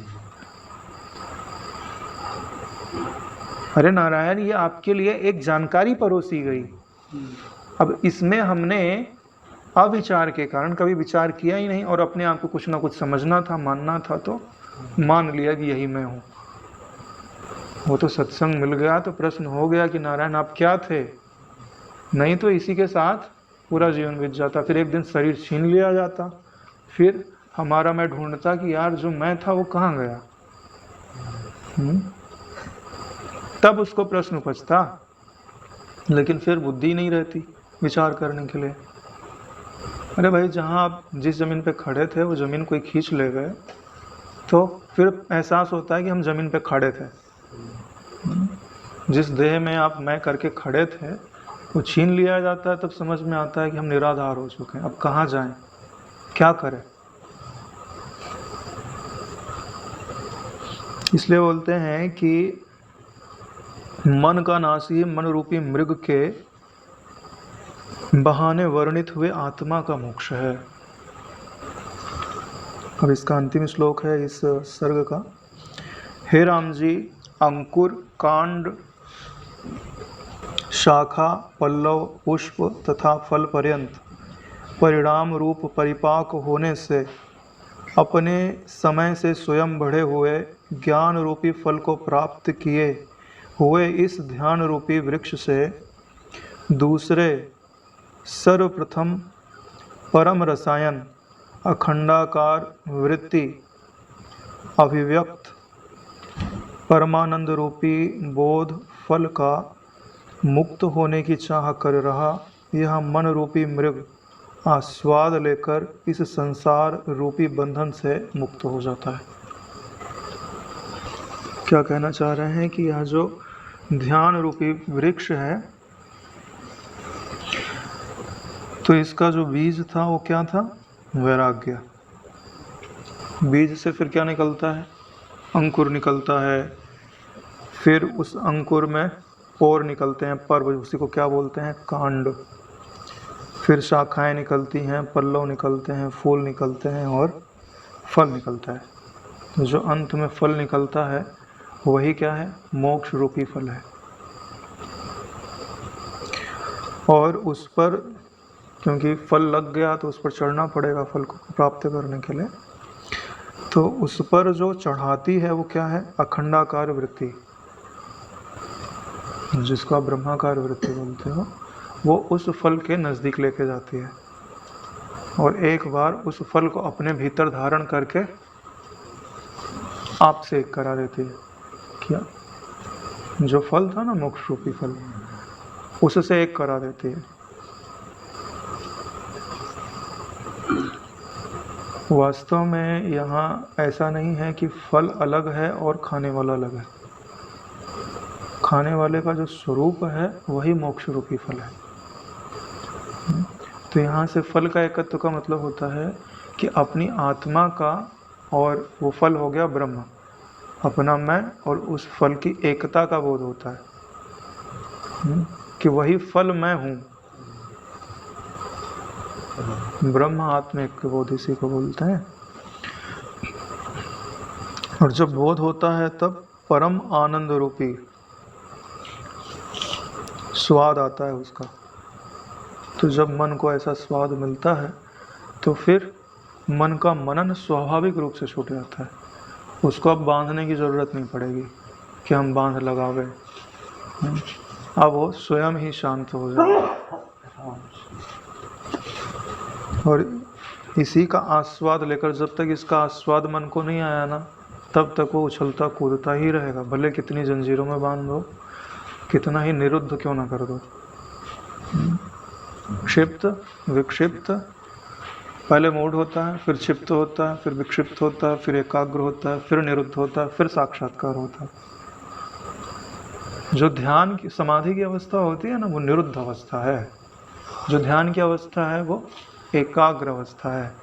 अरे नारायण, ये आपके लिए एक जानकारी परोसी गई। अब इसमें हमने अविचार के कारण कभी विचार किया ही नहीं और अपने आप को कुछ ना कुछ समझना था, मानना था, तो मान लिया कि यही मैं हूँ। वो तो सत्संग मिल गया तो प्रश्न हो गया कि नारायण आप क्या थे? नहीं तो इसी के साथ पूरा जीवन बीत जाता। फिर एक दिन शरीर छीन लिया जाता, फिर हमारा मैं ढूंढता कि यार जो मैं था वो कहाँ गया। तब उसको प्रश्न उपजता, लेकिन फिर बुद्धि नहीं रहती विचार करने के लिए। अरे भाई, जहाँ आप जिस ज़मीन पे खड़े थे वो ज़मीन कोई खींच ले गए तो फिर एहसास होता है कि हम ज़मीन पे खड़े थे। जिस देह में आप मैं करके खड़े थे वो छीन लिया जाता है, तब समझ में आता है कि हम निराधार हो चुके हैं। अब कहाँ जाएं, क्या करें? इसलिए बोलते हैं कि मन का नासी मन रूपी मृग के बहाने वर्णित हुए आत्मा का मोक्ष है। अब इसका अंतिम श्लोक है इस सर्ग का। हे राम जी, अंकुर, कांड, शाखा, पल्लव, पुष्प तथा फल पर्यंत परिणाम रूप परिपाक होने से अपने समय से स्वयं बढ़े हुए ज्ञान रूपी फल को प्राप्त किए हुए इस ध्यान रूपी वृक्ष से दूसरे सर्वप्रथम परम रसायन अखंडाकार वृत्ति अभिव्यक्त परमानंद रूपी बोध फल का मुक्त होने की चाह कर रहा यह मन रूपी मृग आस्वाद लेकर इस संसार रूपी बंधन से मुक्त हो जाता है। क्या कहना चाह रहे हैं कि यह जो ध्यान रूपी वृक्ष है, तो इसका जो बीज था वो क्या था? वैराग्य। बीज से फिर क्या निकलता है? अंकुर निकलता है। फिर उस अंकुर में और निकलते हैं पर्व, उसी को क्या बोलते हैं? कांड। फिर शाखाएं निकलती हैं, पल्लव निकलते हैं, फूल निकलते हैं और फल निकलता है। तो जो अंत में फल निकलता है वही क्या है? मोक्ष रूपी फल है। और उस पर क्योंकि फल लग गया तो उस पर चढ़ना पड़ेगा फल को प्राप्त करने के लिए। तो उस पर जो चढ़ाती है वो क्या है? अखंडाकार वृत्ति, जिसको आप ब्रह्माकार वृत्ति बोलते हो, वो उस फल के नज़दीक लेके जाती है और एक बार उस फल को अपने भीतर धारण करके आपसे एक करा देती है। क्या? जो फल था ना मोक्ष रूपी फल, उससे एक करा देती है। वास्तव में यहाँ ऐसा नहीं है कि फल अलग है और खाने वाला अलग है। खाने वाले का जो स्वरूप है वही मोक्ष रूपी फल है। तो यहाँ से फल का एकत्व का मतलब होता है कि अपनी आत्मा का, और वो फल हो गया ब्रह्म, अपना मैं और उस फल की एकता का बोध होता है कि वही फल मैं हूँ। ब्रह्म आत्मिक बोध इसी को बोलते हैं। और जब बोध होता है तब परम आनंद रूपी स्वाद आता है उसका। तो जब मन को ऐसा स्वाद मिलता है तो फिर मन का मनन स्वाभाविक रूप से छूट जाता है। उसको अब बांधने की ज़रूरत नहीं पड़ेगी कि हम बांध लगावे। अब वो स्वयं ही शांत हो जाए। और इसी का आस्वाद लेकर, जब तक इसका आस्वाद मन को नहीं आया ना, तब तक वो उछलता कूदता ही रहेगा। भले कितनी जंजीरों में बांध दो, कितना ही निरुद्ध क्यों ना कर दो। क्षिप्त विक्षिप्त, पहले मूढ़ होता है, फिर क्षिप्त होता है, फिर विक्षिप्त होता है, फिर एकाग्र होता है, फिर निरुद्ध होता है, फिर साक्षात्कार होता है। जो ध्यान की समाधि की अवस्था होती है ना, वो निरुद्ध अवस्था है। जो ध्यान की अवस्था है वो एकाग्र अवस्था है।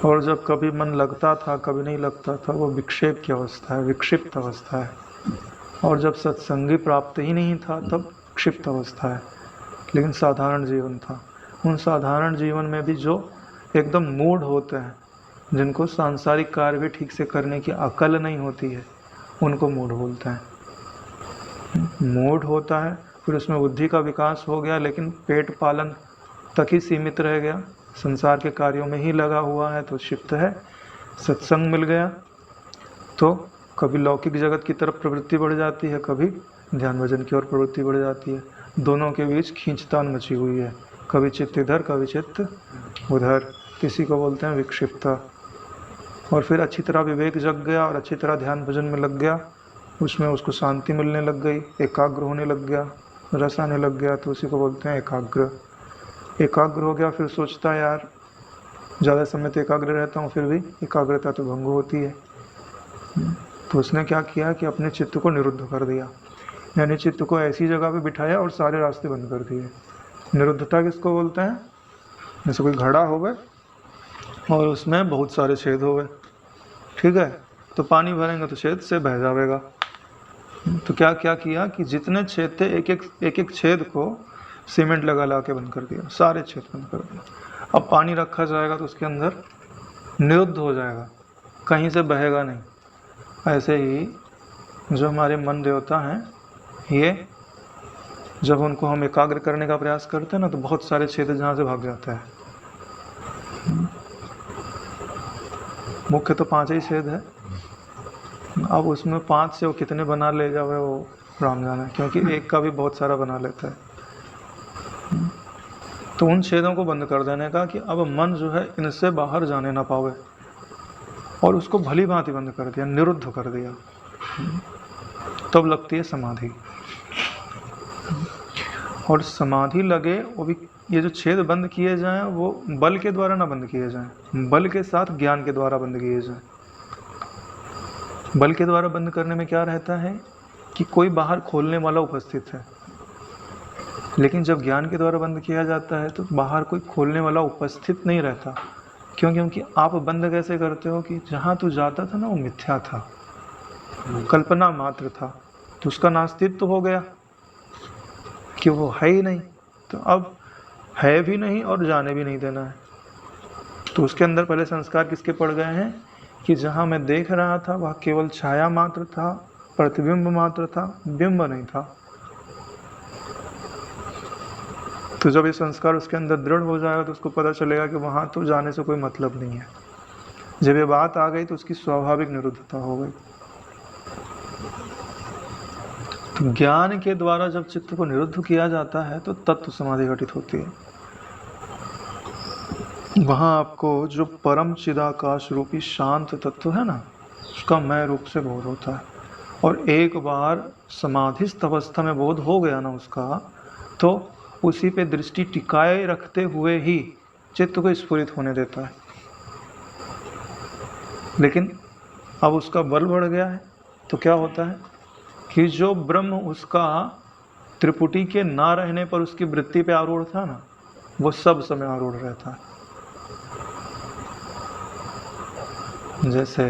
और जब कभी मन लगता था कभी नहीं लगता था, वो विक्षेप की अवस्था है, विक्षिप्त अवस्था है। और जब सत्संगी प्राप्त ही नहीं था तब क्षिप्त अवस्था है। लेकिन साधारण जीवन था। उन साधारण जीवन में भी जो एकदम मूढ़ होते हैं, जिनको सांसारिक कार्य भी ठीक से करने की अकल नहीं होती है, उनको मूढ़ बोलते हैं। मूढ़ होता है, फिर उसमें बुद्धि का विकास हो गया, लेकिन पेट पालन तक ही सीमित रह गया, संसार के कार्यों में ही लगा हुआ है, तो क्षिप्त है। सत्संग मिल गया तो कभी लौकिक जगत की तरफ प्रवृत्ति बढ़ जाती है, कभी ध्यान भजन की ओर प्रवृत्ति बढ़ जाती है। दोनों के बीच खींचतान मची हुई है, कभी चित्त इधर कभी चित्त उधर। किसी को बोलते हैं विक्षिप्ता। और फिर अच्छी तरह विवेक जग गया और अच्छी तरह ध्यान भजन में लग गया, उसमें उसको शांति मिलने लग गई, एकाग्र होने लग गया, रस आने लग गया, तो उसी को बोलते हैं एकाग्र। एकाग्र हो गया, फिर सोचता है यार ज़्यादा समय तो एकाग्र रहता हूँ, फिर भी एकाग्रता तो भंग होती है। तो उसने क्या किया कि अपने चित्त को निरुद्ध कर दिया, यानी चित्त को ऐसी जगह पे बिठाया और सारे रास्ते बंद कर दिए। निरुद्धता किसको बोलते हैं? जैसे कोई घड़ा हो गए और उसमें बहुत सारे छेद हो गए, ठीक है, तो पानी भरेंगे तो छेद से बह जाएगा। तो क्या क्या किया कि जितने छेद थे एक एक छेद को सीमेंट लगा के बंद कर दिया, सारे छेद बंद कर दिया। अब पानी रखा जाएगा तो उसके अंदर निरुद्ध हो जाएगा, कहीं से बहेगा नहीं। ऐसे ही जो हमारे मन देवता हैं, ये जब उनको हम एकाग्र करने का प्रयास करते हैं ना, तो बहुत सारे छेद जहाँ से भाग जाता है। मुख्य तो 5 ही छेद है। अब उसमें 5 से वो कितने बना ले जावे वो राम जाने, क्योंकि एक का भी बहुत सारा बना लेता है। तो उन छेदों को बंद कर देने का कि अब मन जो है इनसे बाहर जाने ना पावे, और उसको भली भांति बंद कर दिया, निरुद्ध कर दिया। तब लगती है समाधि। और समाधि लगे वो भी, ये जो छेद बंद किए जाएं वो बल के द्वारा ना बंद किए जाएं, बल के साथ ज्ञान के द्वारा बंद किए जाएं। बल के द्वारा बंद करने में क्या रहता है कि कोई बाहर खोलने वाला उपस्थित है, लेकिन जब ज्ञान के द्वारा बंद किया जाता है तो बाहर कोई खोलने वाला उपस्थित नहीं रहता। क्यों? क्योंकि आप बंद कैसे करते हो कि जहाँ तू जाता था ना वो मिथ्या था, कल्पना मात्र था, तो उसका नास्तित्व तो हो गया कि वो है ही नहीं, तो अब है भी नहीं और जाने भी नहीं देना है। तो उसके अंदर पहले संस्कार किसके पड़ गए हैं कि जहाँ मैं देख रहा था वह केवल छाया मात्र था, प्रतिबिंब मात्र था, बिंब नहीं था। तो जब ये संस्कार उसके अंदर दृढ़ हो जाएगा तो उसको पता चलेगा कि वहाँ तो जाने से कोई मतलब नहीं है। जब ये बात आ गई तो उसकी स्वाभाविक निरुद्धता हो गई। तो ज्ञान के द्वारा जब चित्त को निरुद्ध किया जाता है तो तत्व समाधि घटित होती है। वहाँ आपको जो परम चिदाकाश रूपी शांत तत्व है ना, उसका मय रूप से बोध होता है। और एक बार समाधिस्थ अवस्था में बोध हो गया ना उसका, तो उसी पे दृष्टि टिकाए रखते हुए ही चित्त को स्फुरित होने देता है। लेकिन अब उसका बल बढ़ गया है तो क्या होता है कि जो ब्रह्म उसका त्रिपुटी के ना रहने पर उसकी वृत्ति पे आरूढ़ था ना, वो सब समय आरूढ़ रहता है। जैसे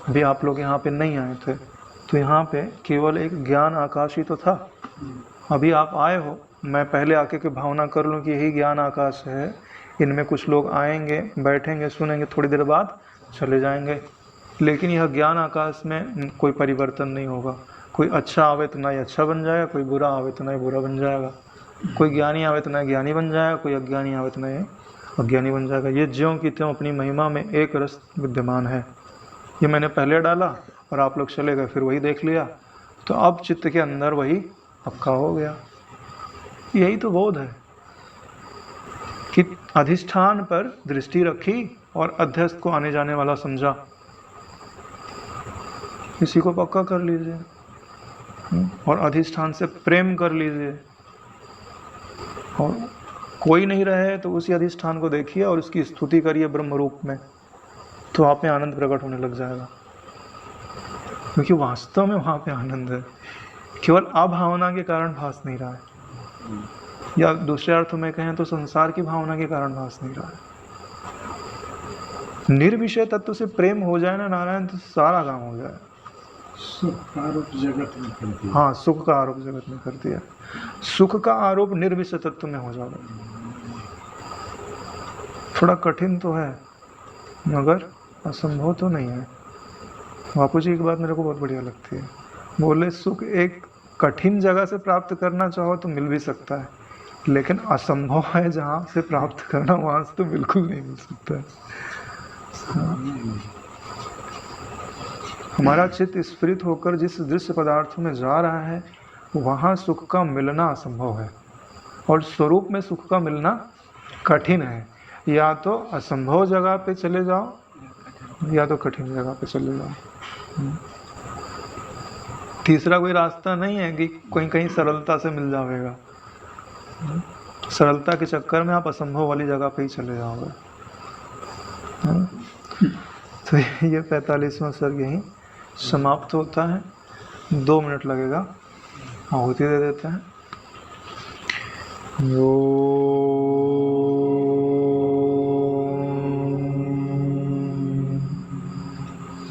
अभी आप लोग यहाँ पे नहीं आए थे तो यहाँ पे केवल एक ज्ञान आकाश ही तो था। अभी आप आए हो, मैं पहले आके के भावना कर लूँ कि यही ज्ञान आकाश है, इनमें कुछ लोग आएंगे, बैठेंगे, सुनेंगे, थोड़ी देर बाद चले जाएंगे, लेकिन यह ज्ञान आकाश में कोई परिवर्तन नहीं होगा। कोई अच्छा आवे तो ना ही अच्छा बन जाएगा, कोई बुरा आवे तो ना ही बुरा बन जाएगा, कोई ज्ञानी आवे तो ना ही ज्ञानी बन जाएगा, कोई अज्ञानी आवे तो ना ही अज्ञानी बन जाएगा। ये ज्यों की त्यों अपनी महिमा में एक रस विद्यमान है। ये मैंने पहले डाला और आप लोग चले गए, फिर वही देख लिया, तो अब चित्त के अंदर वही पक्का हो गया। यही तो बोध है कि अधिष्ठान पर दृष्टि रखी और अध्यस्त को आने जाने वाला समझा, इसी को पक्का कर लीजिए और अधिष्ठान से प्रेम कर लीजिए। और कोई नहीं रहे तो उसी अधिष्ठान को देखिए और उसकी स्तुति करिए ब्रह्म रूप में, तो आप में आनंद प्रकट होने लग जाएगा। क्योंकि वास्तव में वहाँ पे आनंद है, केवल अभावना के कारण भास नहीं रहा है, या दूसरे अर्थ में कहें तो संसार की भावना के कारण भास नहीं रहा है। निर्विषय तत्व से प्रेम हो जाए ना नारायण, तो सारा काम हो जाए। सुख का आरोप जगत में कर दिया। हाँ, सुख का आरोप जगत में कर दिया। सुख का आरोप निर्विषय तत्व में हो जाएगा। थोड़ा कठिन तो है मगर असंभव तो नहीं है। बापू जी की बात मेरे को बहुत बढ़िया लगती है, बोले सुख एक कठिन जगह से प्राप्त करना चाहो तो मिल भी सकता है, लेकिन असंभव है जहाँ से प्राप्त करना, वहाँ से तो बिल्कुल नहीं मिल सकता है। हमारा चित्त स्फुरित होकर जिस दृश्य पदार्थों में जा रहा है वहाँ सुख का मिलना असंभव है, और स्वरूप में सुख का मिलना कठिन है। या तो असंभव जगह पे चले जाओ या तो कठिन जगह पे चले जाओ। तीसरा कोई रास्ता नहीं है कि कहीं कहीं सरलता से मिल जाएगा। सरलता के चक्कर में आप असंभव वाली जगह पे ही चले जाओगे। तो ये 45वां सर्ग यहीं समाप्त होता है। 2 मिनट लगेगा, आहुति दे देते हैं।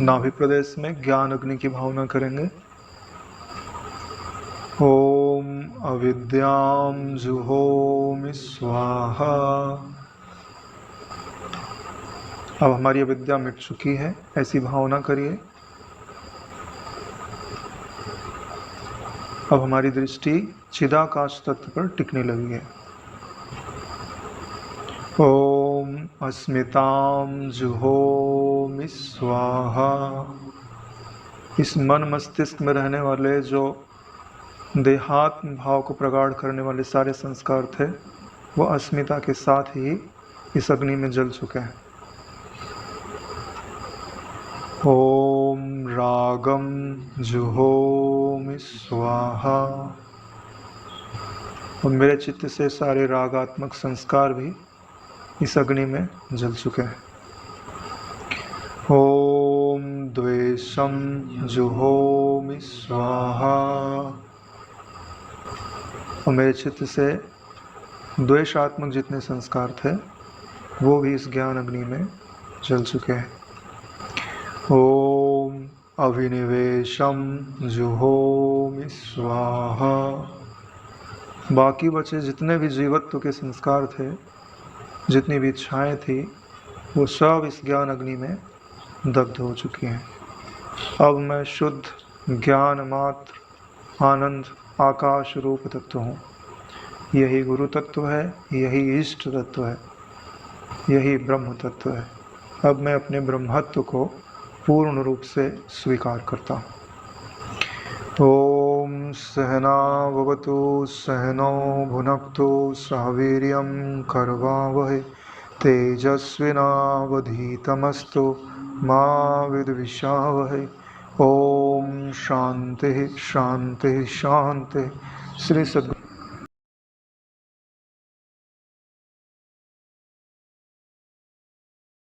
नाभि प्रदेश में ज्ञान अग्नि की भावना करेंगे। ओम अविद्याम जुहोमि स्वाहा। अब हमारी अविद्या मिट चुकी है, ऐसी भावना करिए। अब हमारी दृष्टि चिदाकाश तत्व पर टिकने लगी है। ओम अस्मिताम जुहोमि स्वाहा। इस मन मस्तिष्क में रहने वाले जो देहात्म भाव को प्रगाढ़ करने वाले सारे संस्कार थे वो अस्मिता के साथ ही इस अग्नि में जल चुके हैं। ओम रागम जुहोमि स्वाहा। और मेरे चित्त से सारे रागात्मक संस्कार भी इस अग्नि में जल चुके हैं। ओम द्वेषं जुहोमि स्वाहा। और मेरे चित्त से द्वेषात्मक जितने संस्कार थे वो भी इस ज्ञान अग्नि में जल चुके हैं। ओम अभिनिवेशम जुहोमि स्वाहा। बाकी बचे जितने भी जीवत्व के संस्कार थे, जितनी भी इच्छाएं थी, वो सब इस ज्ञान अग्नि में दग्ध हो चुकी हैं। अब मैं शुद्ध ज्ञान मात्र आनंद आकाश रूप तत्व हूँ। यही गुरु तत्व है, यही इष्ट तत्व है, यही ब्रह्म तत्व है। अब मैं अपने ब्रह्मत्व को पूर्ण रूप से स्वीकार करता हूँ। ओम सहना भवतु सहनौ भुनक्तु सह वीर्यं करवावहै तेजस्विनावधीतमस्तु मा विद्विषावहै। ओम शांति शांति शांति। श्री सद्गुरु